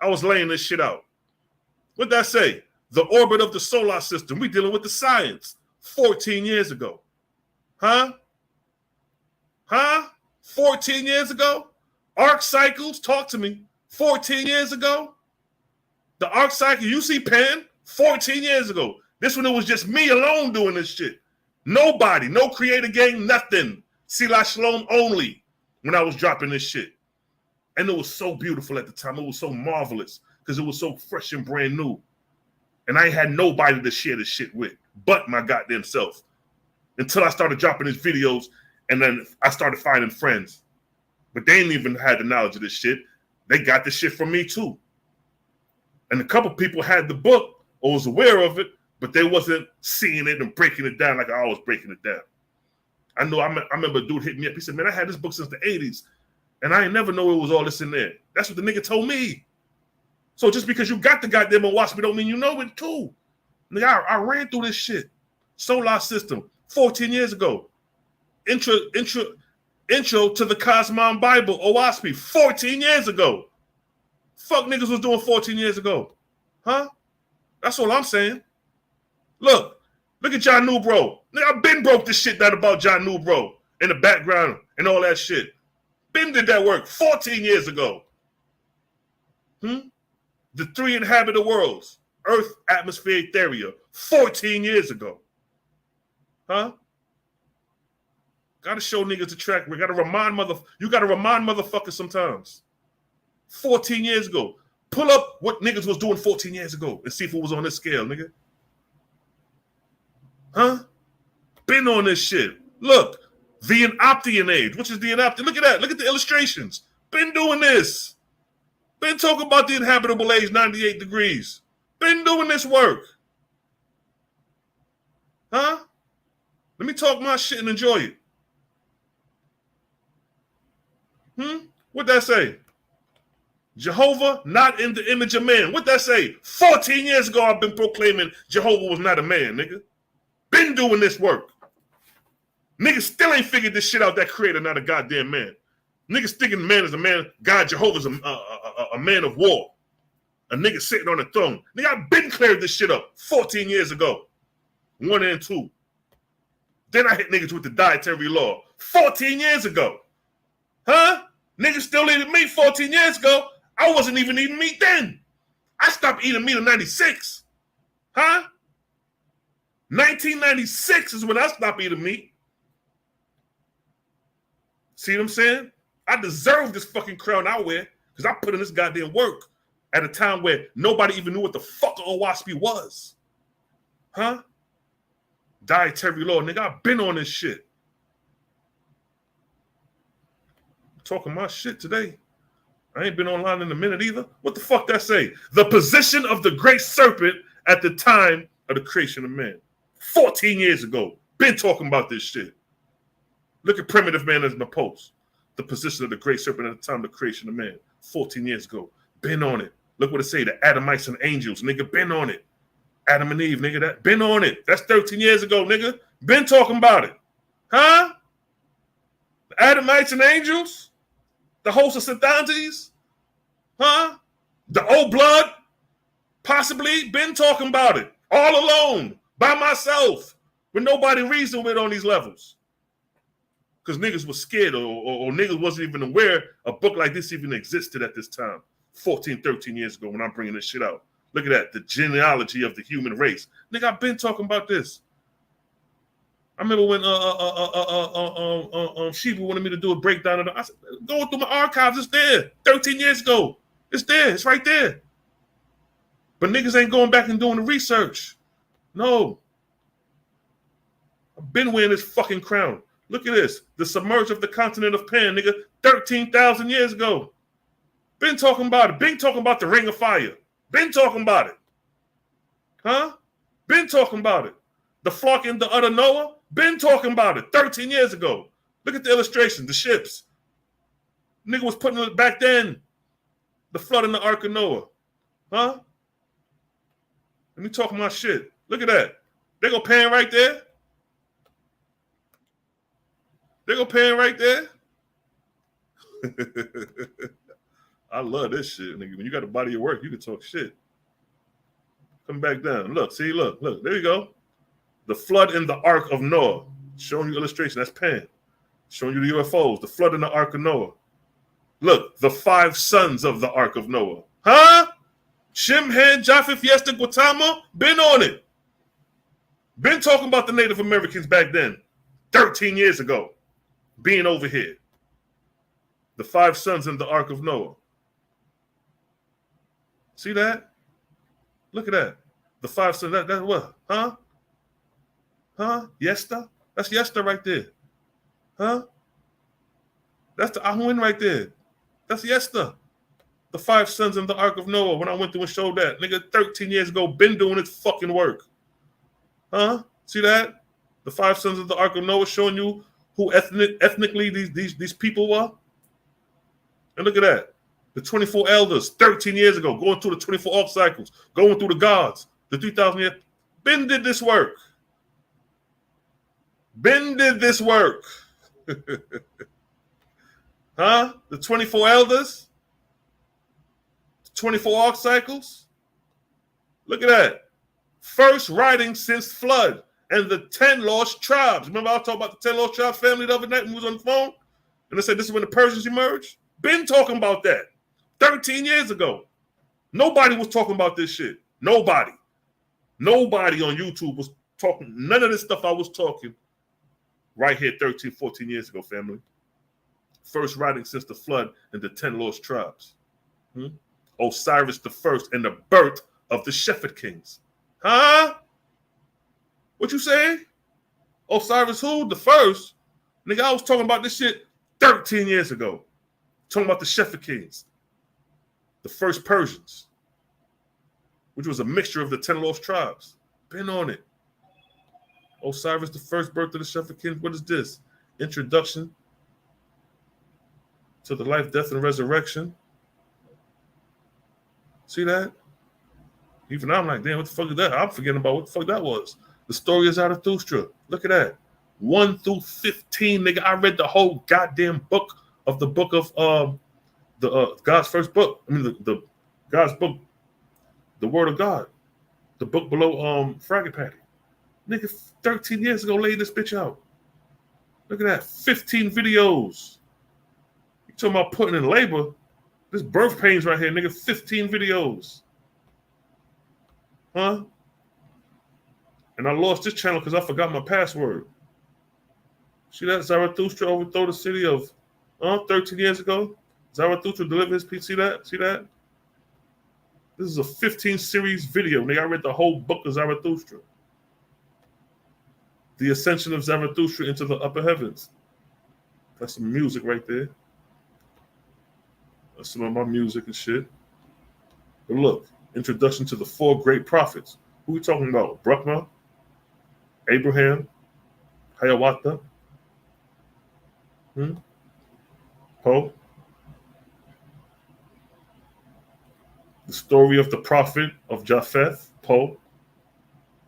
I was laying this shit out. What'd that say? The orbit of the solar system. We dealing with the science. 14 years ago. Huh? 14 years ago? Arc cycles, talk to me. 14 years ago? The arc cycle, you see Pan? 14 years ago. This one, it was just me alone doing this shit. Nobody, no creator gang, nothing. Selah Shalom only when I was dropping this shit. And it was so beautiful at the time. It was so marvelous because it was so fresh and brand new. And I had nobody to share this shit with but my goddamn self. Until I started dropping these videos and then I started finding friends. But they ain't even had the knowledge of this shit. They got this shit from me too. And a couple people had the book or was aware of it, but they wasn't seeing it and breaking it down like I was breaking it down. I know. I remember a dude hit me up. He said, man, I had this book since the 80s, and I ain't never know it was all this in there. That's what the nigga told me. So just because you got the goddamn OWASP don't mean you know it too. Nigga, I ran through this shit. Solar system, 14 years ago. Intro to the Cosmon Bible, OWASP, 14 years ago. Fuck niggas was doing 14 years ago. Huh? That's all I'm saying. Look at John Newbro. Nigga, I've been broke this shit down about John Newbro in the background and all that shit. Ben did that work 14 years ago. The 3 inhabited worlds, Earth, atmosphere, Etheria, 14 years ago. Huh? Gotta show niggas the track. You gotta remind motherfuckers sometimes. 14 years ago. Pull up what niggas was doing 14 years ago and see if it was on this scale, nigga. Huh? Been on this shit. Look, the Enoptian age. Which is the Enoptian? Look at that. Look at the illustrations. Been doing this. Been talking about the inhabitable age, 98 degrees. Been doing this work. Huh? Let me talk my shit and enjoy it. What'd that say? Jehovah, not in the image of man. What'd that say? 14 years ago, I've been proclaiming Jehovah was not a man, nigga. Been doing this work. Niggas still ain't figured this shit out, that creator not a goddamn man. Niggas thinking man is a man. God, Jehovah's a man of war. A nigga sitting on the throne. Nigga, I've been cleared this shit up 14 years ago. 1 and 2. Then I hit niggas with the dietary law 14 years ago. Huh? Niggas still eating meat 14 years ago. I wasn't even eating meat then. I stopped eating meat in 96. Huh? 1996 is when I stopped eating meat. See what I'm saying? I deserve this fucking crown I wear because I put in this goddamn work at a time where nobody even knew what the fuck OWASP was. Huh? Dietary law, nigga. I've been on this shit. talking my shit today. I ain't been online in a minute either. What the fuck that say? The position of the great serpent at the time of the creation of man. 14 years ago. Been talking about this shit. Look at Primitive Man as my post. The position of the great serpent at the time of the creation of man. 14 years ago. Been on it. Look what it say. The Adamites and angels. Nigga, been on it. Adam and Eve, nigga, that been on it. That's 13 years ago, nigga. Been talking about it. Huh? The Adamites and angels? The host of Satantes? Huh? The old blood? Possibly been talking about it. All alone. By myself. With nobody reasoning with on these levels. Because niggas was scared or niggas wasn't even aware a book like this even existed at this time. 14, 13 years ago when I'm bringing this shit out. Look at that. The genealogy of the human race. Nigga, I've been talking about this. I remember when Sheba wanted me to do a breakdown of I said, going through my archives, it's there. 13 years ago. It's there. It's right there. But niggas ain't going back and doing the research. No. I've been wearing this fucking crown. Look at this. The submerge of the continent of Pan, nigga, 13,000 years ago. Been talking about it. Been talking about the Ring of Fire. Been talking about it. Huh? Been talking about it. The flock in the udder Noah. Been talking about it 13 years ago. Look at the illustration, the ships. Nigga was putting it back then. The flood in the Ark of Noah. Huh? Let me talk my shit. Look at that. They go Pan right there. They go Pan right there. I love this shit, nigga. When you got a body of work, you can talk shit. Come back down. Look, see, look. There you go. The flood in the Ark of Noah. Showing you illustration. That's Pan. Showing you the UFOs. The flood in the Ark of Noah. Look, the 5 sons of the Ark of Noah. Huh? Shem, Ham, Japheth, Fiesta, Gautama. Been on it. Been talking about the Native Americans back then. 13 years ago. Being over here. The 5 sons in the Ark of Noah. See that? Look at that. The 5 sons. That's what? Huh? Huh? Yesta? That's Yesta right there. Huh? That's the Ahuin right there. That's Yesta. The 5 sons in the Ark of Noah. When I went through and showed that. Nigga, 13 years ago, been doing its fucking work. Huh? See that? The 5 sons of the Ark of Noah showing you who ethnically these people were. And look at that. The 24 elders, 13 years ago, going through the 24 arc cycles, going through the gods, the 3,000 years. Ben did this work. Ben did this work. Huh? The 24 elders, the 24 arc cycles. Look at that. First writing since flood and the 10 lost tribes. Remember I was talking about the 10 lost tribes family the other night when we was on the phone? And they said this is when the Persians emerged? Been talking about that 13 years ago. Nobody was talking about this shit. Nobody. Nobody on YouTube was talking. None of this stuff I was talking right here 13, 14 years ago, family. First writing since the flood and the 10 lost tribes. Osiris the first and the birth of the Shepherd kings. Huh? What you say? Osiris who? The first? Nigga, I was talking about this shit 13 years ago. Talking about the Shepherd kings. The first Persians. Which was a mixture of the 10 lost tribes. Been on it. Osiris, the first birth of the Shepherd kings. What is this? Introduction to the life, death, and resurrection. See that? Even now I'm like, damn, what the fuck is that? I'm forgetting about what the fuck that was. The story of Zarathustra. Look at that. 1 through 15, nigga. I read the whole goddamn book of the book of God's first book. I mean, the God's book, the Word of God. The book below Fraggle Patty. Nigga, 13 years ago, laid this bitch out. Look at that. 15 videos. You talking about putting in labor? This birth pains right here, nigga. 15 videos. Huh? And I lost this channel because I forgot my password. See that? Zarathustra overthrow the city of 13 years ago. Zarathustra delivered his peace. See that? See that? This is a 15 series video. Nigga, I read the whole book of Zarathustra. The ascension of Zarathustra into the upper heavens. That's some music right there. some of my music and shit. But look, introduction to the 4 great prophets. Who we talking about? Brahma, Abraham, Hiawatha, Poe. The story of the prophet of Japheth, Poe.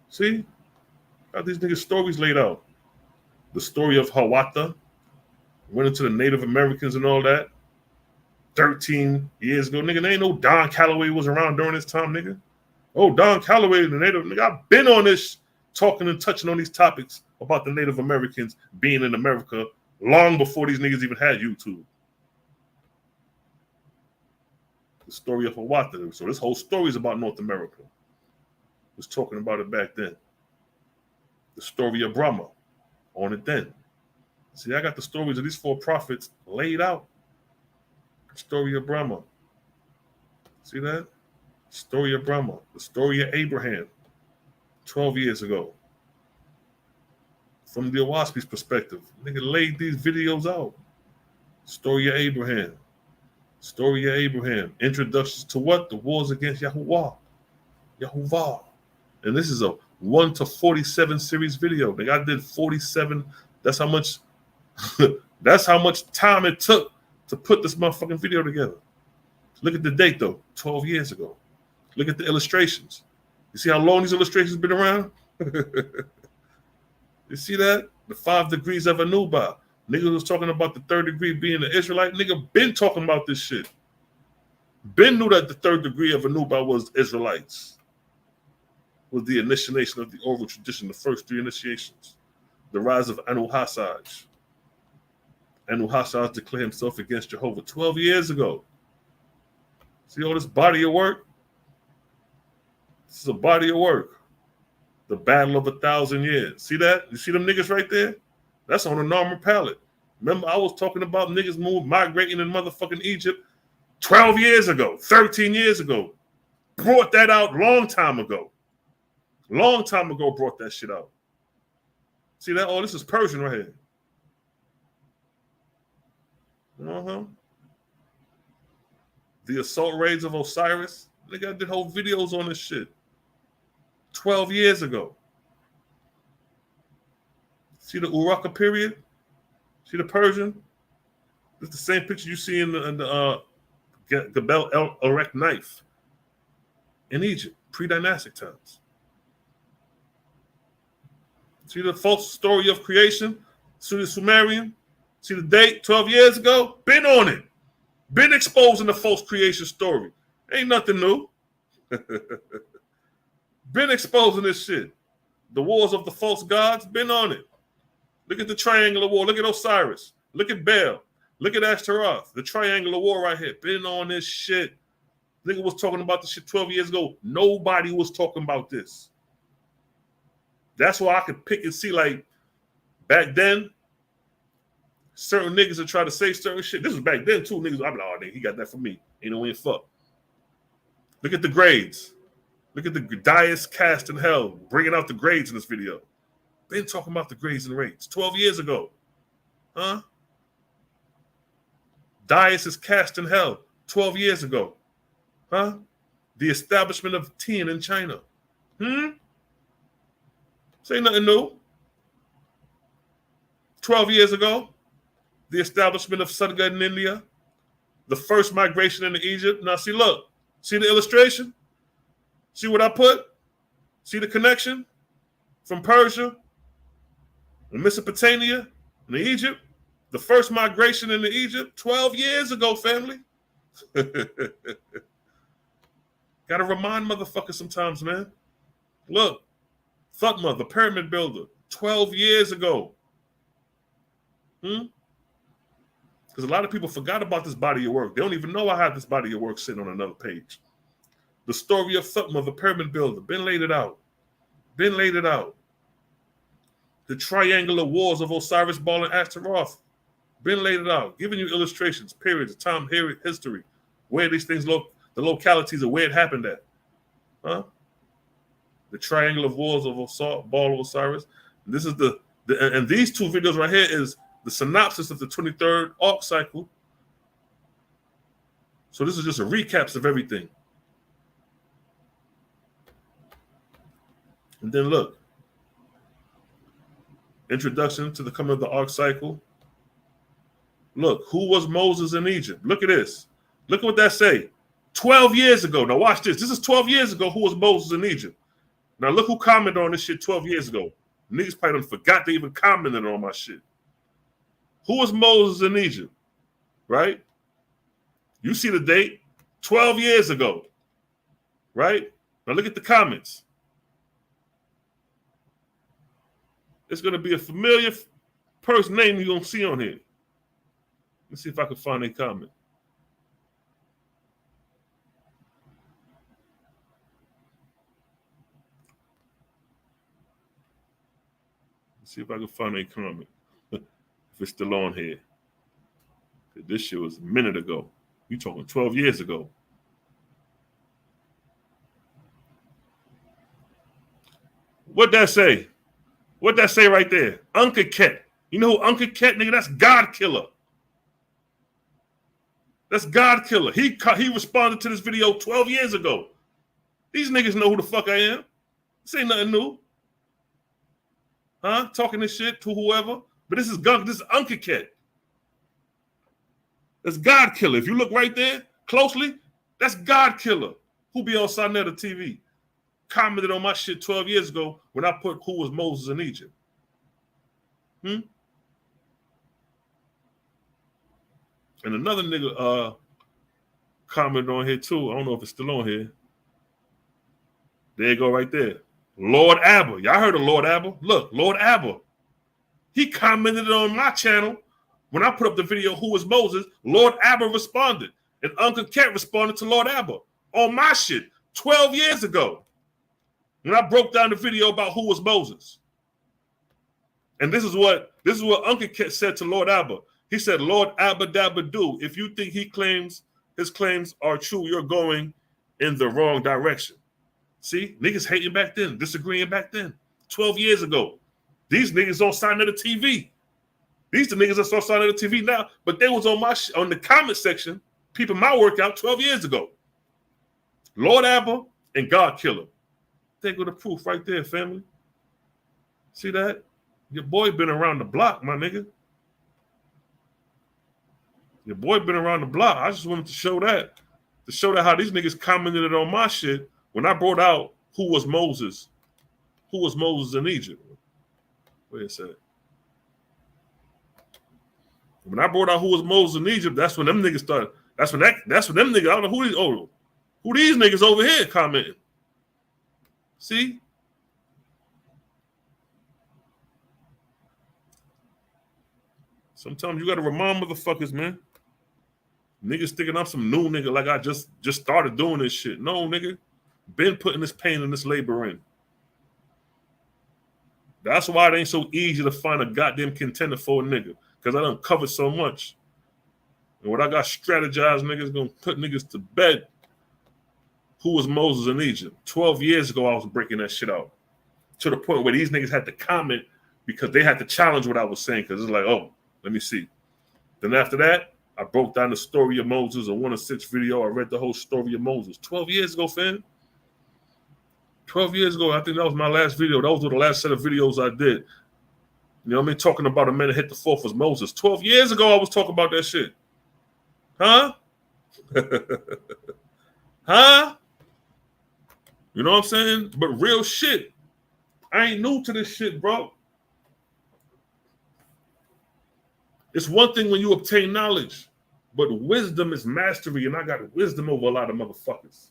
See? Got these niggas' stories laid out. The story of Hiawatha. Went into the Native Americans and all that. 13 years ago. Nigga, there ain't no Don Calloway was around during this time, nigga. Oh, Don Calloway, the Native, nigga, I've been on this, talking and touching on these topics about the Native Americans being in America long before these niggas even had YouTube. The story of Hiawatha. So this whole story is about North America. Was talking about it back then. The story of Brahma. On it then. See, I got the stories of these 4 prophets laid out. The story of Brahma. See that? Story of Brahma. The story of Abraham. 12 years ago. From the Owaspi's perspective. Nigga laid these videos out. Story of Abraham. Story of Abraham. Introductions to what? The wars against Yahuwah. Yahuwah. And this is a 1 to 47 series video. Nigga, I did 47. That's how much time it took to put this motherfucking video together. Look at the date though, 12 years ago. Look at the illustrations. You see how long these illustrations been around? You see that? The 5 degrees of Anubis. Niggas was talking about the 3rd degree being an Israelite. Nigga been talking about this shit. Ben knew that the 3rd degree of Anubis was Israelites. Was the initiation of the oral tradition, the first 3 initiations. The rise of Anuhasaj. Anuhasaj declared himself against Jehovah 12 years ago. See all this body of work? This is a body of work. The battle of 1,000 years. See that? You see them niggas right there? That's on a normal palette. Remember, I was talking about niggas migrating in motherfucking Egypt 12 years ago, 13 years ago. Brought that out long time ago. Long time ago brought that shit out. See that? Oh, this is Persian right here. The assault raids of Osiris. Nigga, I did whole videos on this shit 12 years ago. See the Uraka period? See the Persian? It's the same picture you see in the Gebel El Erek knife in Egypt, pre-dynastic times. See the false story of creation? See the Sumerian? See the date? 12 years ago? Been on it. Been exposing the false creation story. Ain't nothing new. Been exposing this shit. The wars of the false gods, been on it. Look at the triangular war. Look at Osiris. Look at Baal. Look at Ashtaroth. The triangular war right here. Been on this shit. Nigga was talking about this shit 12 years ago. Nobody was talking about this. That's why I could pick and see, like, back then, certain niggas that try to say certain shit. This was back then, too. Niggas, I'm like, oh, nigga, he got that from me. Ain't no way in fuck. Look at the grades. Look at the dais cast in hell. Bringing out the grades in this video. Been talking about the grades and rates 12 years ago. Huh? Dais is cast in hell 12 years ago. Huh? The establishment of tin in China. Say nothing new. 12 years ago, the establishment of Sudgad in India, the first migration into Egypt. Now, see, look. See the illustration? See what I put? See the connection from Persia and Mesopotamia and Egypt? The first migration into Egypt 12 years ago, family. Gotta remind motherfuckers sometimes, man. Look, Thutmose, the pyramid builder, 12 years ago. Because a lot of people forgot about this body of work. They don't even know I have this body of work sitting on another page. The story of Thutmose, the pyramid builder, been laid it out. Been laid it out. The triangular wars of Osiris, Baal, and Ashtaroth, been laid it out. Giving you illustrations, periods, time, history, where these things look, the localities of where it happened at. Huh? The triangular wars of Baal and Osiris. This is and these 2 videos right here is the synopsis of the 23rd arc cycle. So this is just a recaps of everything. And then look. Introduction to the coming of the Ark cycle. Look, who was Moses in Egypt? Look at this. Look at what that say. 12 years ago. Now watch this. This is 12 years ago. Who was Moses in Egypt? Now look who commented on this shit 12 years ago. Niggas probably done forgot they even commented on my shit. Who was Moses in Egypt? Right? You see the date? 12 years ago. Right? Now look at the comments. It's going to be a familiar person name you're going to see on here. Let's see if I can find a comment. Let's see if I can find a comment. If it's still on here. This shit was a minute ago. You talking 12 years ago. What'd that say? What'd that say right there? Uncle Ket. You know who Uncle Ket, nigga? That's God Killer. That's God Killer. He responded to this video 12 years ago. These niggas know who the fuck I am. This ain't nothing new. Huh? Talking this shit to whoever. But this is Uncle Ket. That's God Killer. If you look right there closely, that's God Killer. Who be on Sarnetta TV. Commented on my shit 12 years ago when I put who was Moses in Egypt. And another nigga commented on here too. I don't know if it's still on here. There you go right there. Lord Abba. Y'all heard of Lord Abba? Look, Lord Abba. He commented on my channel when I put up the video who was Moses. Lord Abba responded. And Uncle Ket responded to Lord Abba on my shit 12 years ago. When I broke down the video about who was Moses. And this is what Uncle Ket said to Lord Abba. He said, Lord Abba Dabba Do, if you think his claims are true, you're going in the wrong direction. See, niggas hating back then, disagreeing back then, 12 years ago. These niggas on Sarnetta TV. These the niggas that's on Sarnetta TV now, but they was on the comment section, peeping my workout 12 years ago. Lord Abba and God Killer. Take with the proof right there, family. See that? Your boy been around the block, my nigga. Your boy been around the block. I just wanted to show that how these niggas commented on my shit when I brought out who was Moses in Egypt. Wait a second. When I brought out who was Moses in Egypt, that's when them niggas started. That's when them niggas. I don't know who these niggas over here commenting. See? Sometimes you gotta remind motherfuckers, man. Niggas sticking up some new nigga like I just started doing this shit. No, nigga. Been putting this pain and this labor in. That's why it ain't so easy to find a goddamn contender for a nigga. Because I done covered so much. And what I got strategized, niggas gonna put niggas to bed. Who was Moses in Egypt? 12 years ago, I was breaking that shit out. To the point where these niggas had to comment because they had to challenge what I was saying. Because it's like, oh, let me see. Then after that, I broke down the story of Moses. A 1 of 6 video. I read the whole story of Moses. 12 years ago, fam. 12 years ago, I think that was my last video. Those were the last set of videos I did. You know what I mean? Talking about a man that hit the fourth was Moses. 12 years ago, I was talking about that shit. Huh? Huh? You know what I'm saying? But real shit. I ain't new to this shit, bro. It's one thing when you obtain knowledge, but wisdom is mastery, and I got wisdom over a lot of motherfuckers.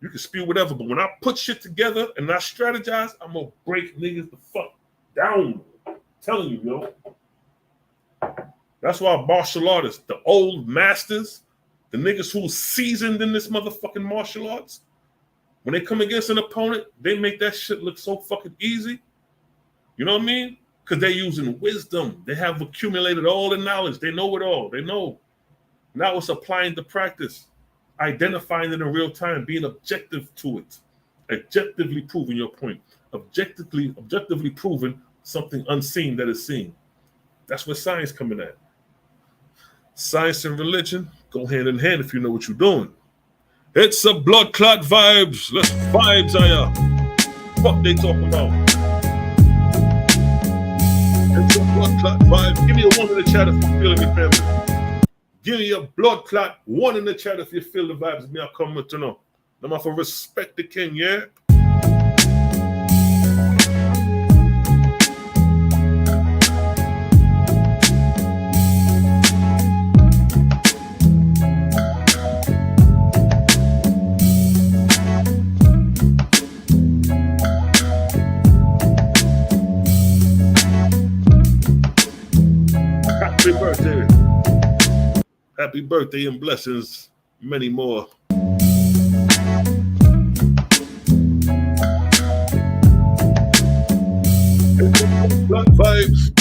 You can spew whatever, but when I put shit together and I strategize, I'm gonna break niggas the fuck down. I'm telling you, yo. That's why martial artists, the old masters, the niggas who's seasoned in this motherfucking martial arts, when they come against an opponent, they make that shit look so fucking easy. You know what I mean? Because they're using wisdom. They have accumulated all the knowledge. They know it all. They know. Now it's applying the practice, identifying it in real time, being objective to it, objectively proving your point, objectively proving something unseen that is seen. That's where science coming at. Science and religion go hand in hand if you know what you're doing. It's a blood clot vibes. Let's vibes, Aya. Fuck they talking about? It's a blood clot vibe. Give me a 1 in the chat if you're feeling me, family. Give me a blood clot 1 in the chat if you feel the vibes. Me, I'll come to know. I'm off of respect the king, yeah? Happy birthday. Happy birthday and blessings. Many more. Black vibes.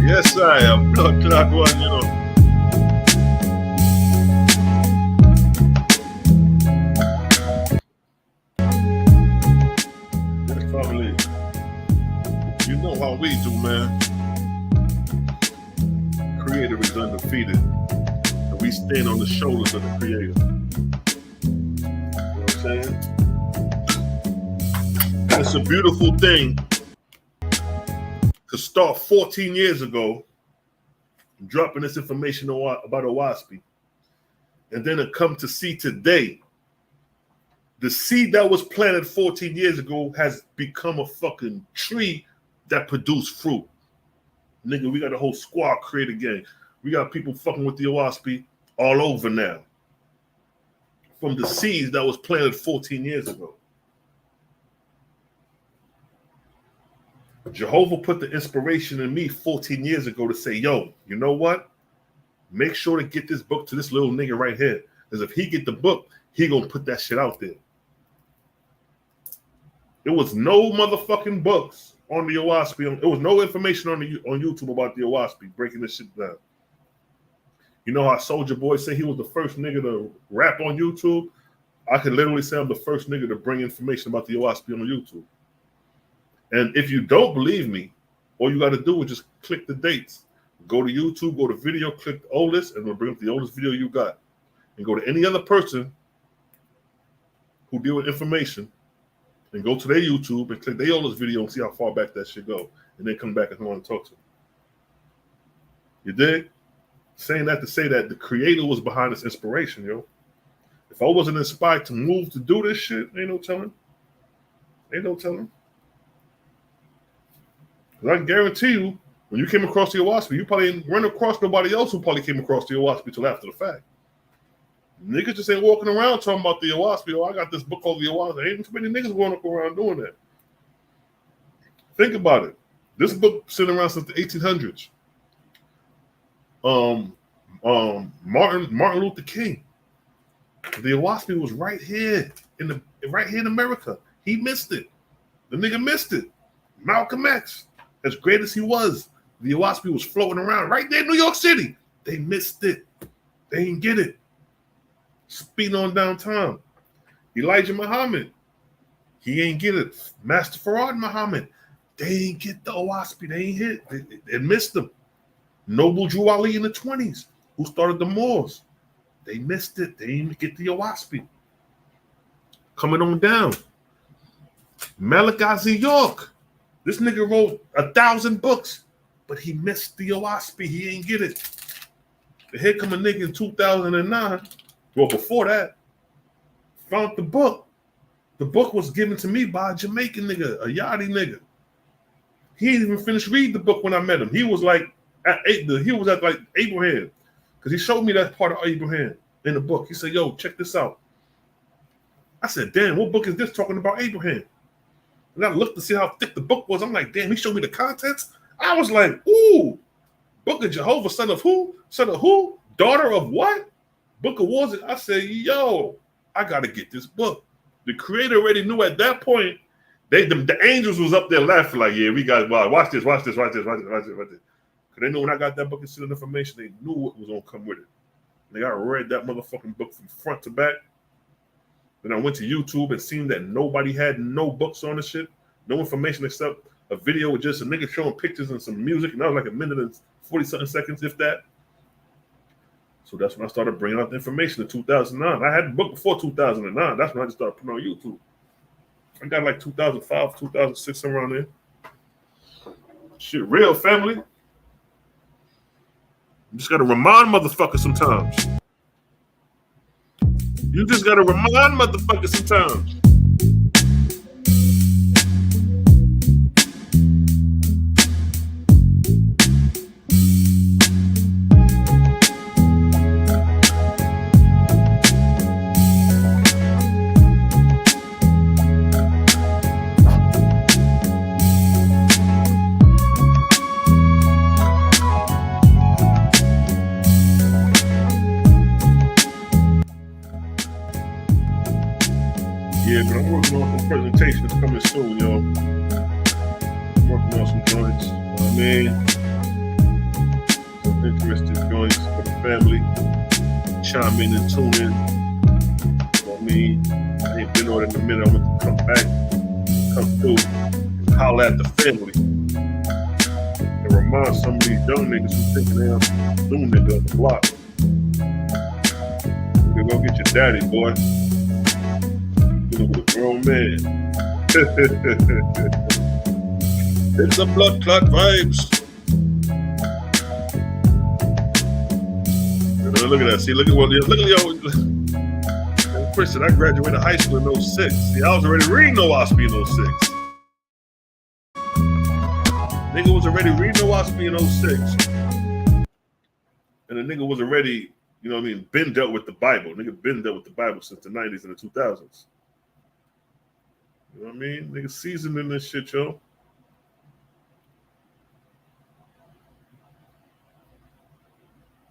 Yes, I am. Blood clot one, you know. Yes, family. You know how we do, man. Creator is undefeated. And we stand on the shoulders of the Creator. You know what I'm saying? And it's a beautiful thing to start 14 years ago dropping this information about Owaspi, and then to come to see today the seed that was planted 14 years ago has become a fucking tree that produced fruit. Nigga, we got a whole squad created gang. We got people fucking with the Owaspi all over now from the seeds that was planted 14 years ago. Jehovah put the inspiration in me 14 years ago to say, yo, you know what? Make sure to get this book to this little nigga right here. Because if he get the book, he gonna put that shit out there. There was no motherfucking books on the Owaspi. There was no information on YouTube about the Owaspi, breaking this shit down. You know how Soulja Boy said he was the first nigga to rap on YouTube? I can literally say I'm the first nigga to bring information about the Owaspi on YouTube. And if you don't believe me, all you got to do is just click the dates. Go to YouTube, go to video, click the oldest, and it'll bring up the oldest video you got. And go to any other person who deal with information and go to their YouTube and click their oldest video and see how far back that shit go. And then come back and want to talk to them. You dig? Saying that to say that the Creator was behind this inspiration, yo. If I wasn't inspired to move to do this shit, ain't no telling. Ain't no telling. I can guarantee you, when you came across the Owaspi, you probably didn't run across nobody else who probably came across the Owaspi till after the fact. Niggas just ain't walking around talking about the Owaspi. Oh, I got this book called the Owaspi. Ain't too many niggas going up around doing that. Think about it. This book sitting around since the 1800s. Martin Luther King. The Owaspi was right here in America. He missed it. The nigga missed it. Malcolm X. As great as he was, the Owaspi was floating around right there in New York City. They missed it. They didn't get it. Speeding on downtown. Elijah Muhammad. He ain't get it. Master Farad Muhammad. They ain't get the Owaspi. They ain't hit. They missed them. Noble Drew Ali in the 20s, who started the Moors. They missed it. They didn't get the Owaspi. Coming on down. Malachi York. This nigga wrote 1,000 books, but he missed the Owaspi. He ain't get it. And here come a nigga in 2009, well, before that, found the book. The book was given to me by a Jamaican nigga, a Yachty nigga. He didn't even finish reading the book when I met him. He was like at Abraham, because he showed me that part of Abraham in the book. He said, yo, check this out. I said, damn, what book is this talking about Abraham? And I looked to see how thick the book was. I'm like, damn, he showed me the contents. I was like, ooh, Book of Jehovah, son of who? Son of who? Daughter of what? Book of Wars. I said, yo, I got to get this book. The creator already knew at that point. The angels was up there laughing like, yeah, we got, watch this. Because they knew when I got that book of secret information, they knew what was going to come with it. And I read that motherfucking book from front to back. Then I went to YouTube and seen that nobody had no books on the shit. No information except a video with just a nigga showing pictures and some music. And that was like a minute and 40-something seconds, if that. So that's when I started bringing out the information in 2009. I had the book before 2009. That's when I just started putting on YouTube. I got like 2005, 2006, somewhere around there. Shit, real family. You just got to remind motherfuckers sometimes. You just got to remind motherfuckers sometimes. Yeah, but I'm working on some presentations coming soon, yo. I'm working on some joints, you know what I mean? Some interesting joints for the family. Chime in and tune in. You know what I mean? I ain't been on it in a minute. I want to come back, come through, and holler at the family. And remind some of these young niggas who thinking they are new nigga on the block. You go get your daddy, boy. With a grown man. It's a blood clot vibes. Look at that. See, look at yo. Christian, I graduated high school in 06. See, I was already reading OWASP in 06. Nigga was already reading OWASP in 06. And the nigga was already, you know what I mean, been dealt with the Bible. Nigga been dealt with the Bible since the 90s and the 2000s. You know what I mean? Nigga seasoned in this shit, yo.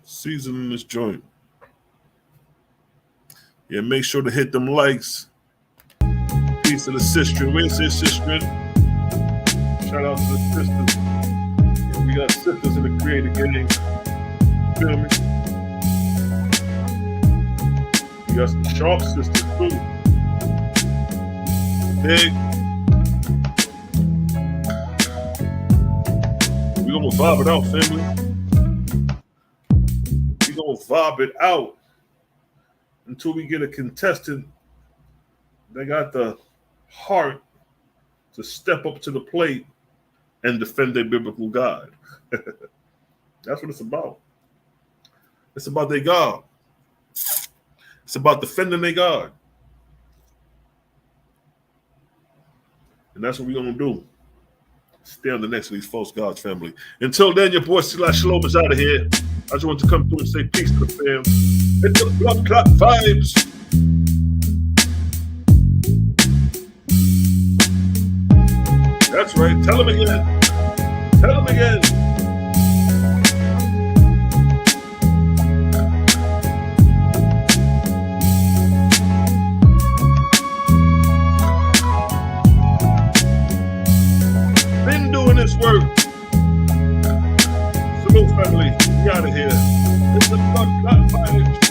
Seasoned in this joint. Yeah, make sure to hit them likes. Peace to the sister. Where's this sister? Shout out to the sisters. Yeah, we got sisters in the creative game. Feel me? We got some sharp sisters too. Big. We're gonna vibe it out, family. We're gonna vibe it out until we get a contestant that got the heart to step up to the plate and defend their biblical God. That's what it's about. It's about their God. It's about defending their God. And that's what we're going to do. Stay on the next of these false gods, family. Until then, your boy Silas Shalom is out of here. I just want to come through and say peace to the fam. It's the blood clot vibes. That's right. Tell them again. Tell them again. This work. Salute, family. We out of here. It's the blood clot vibes.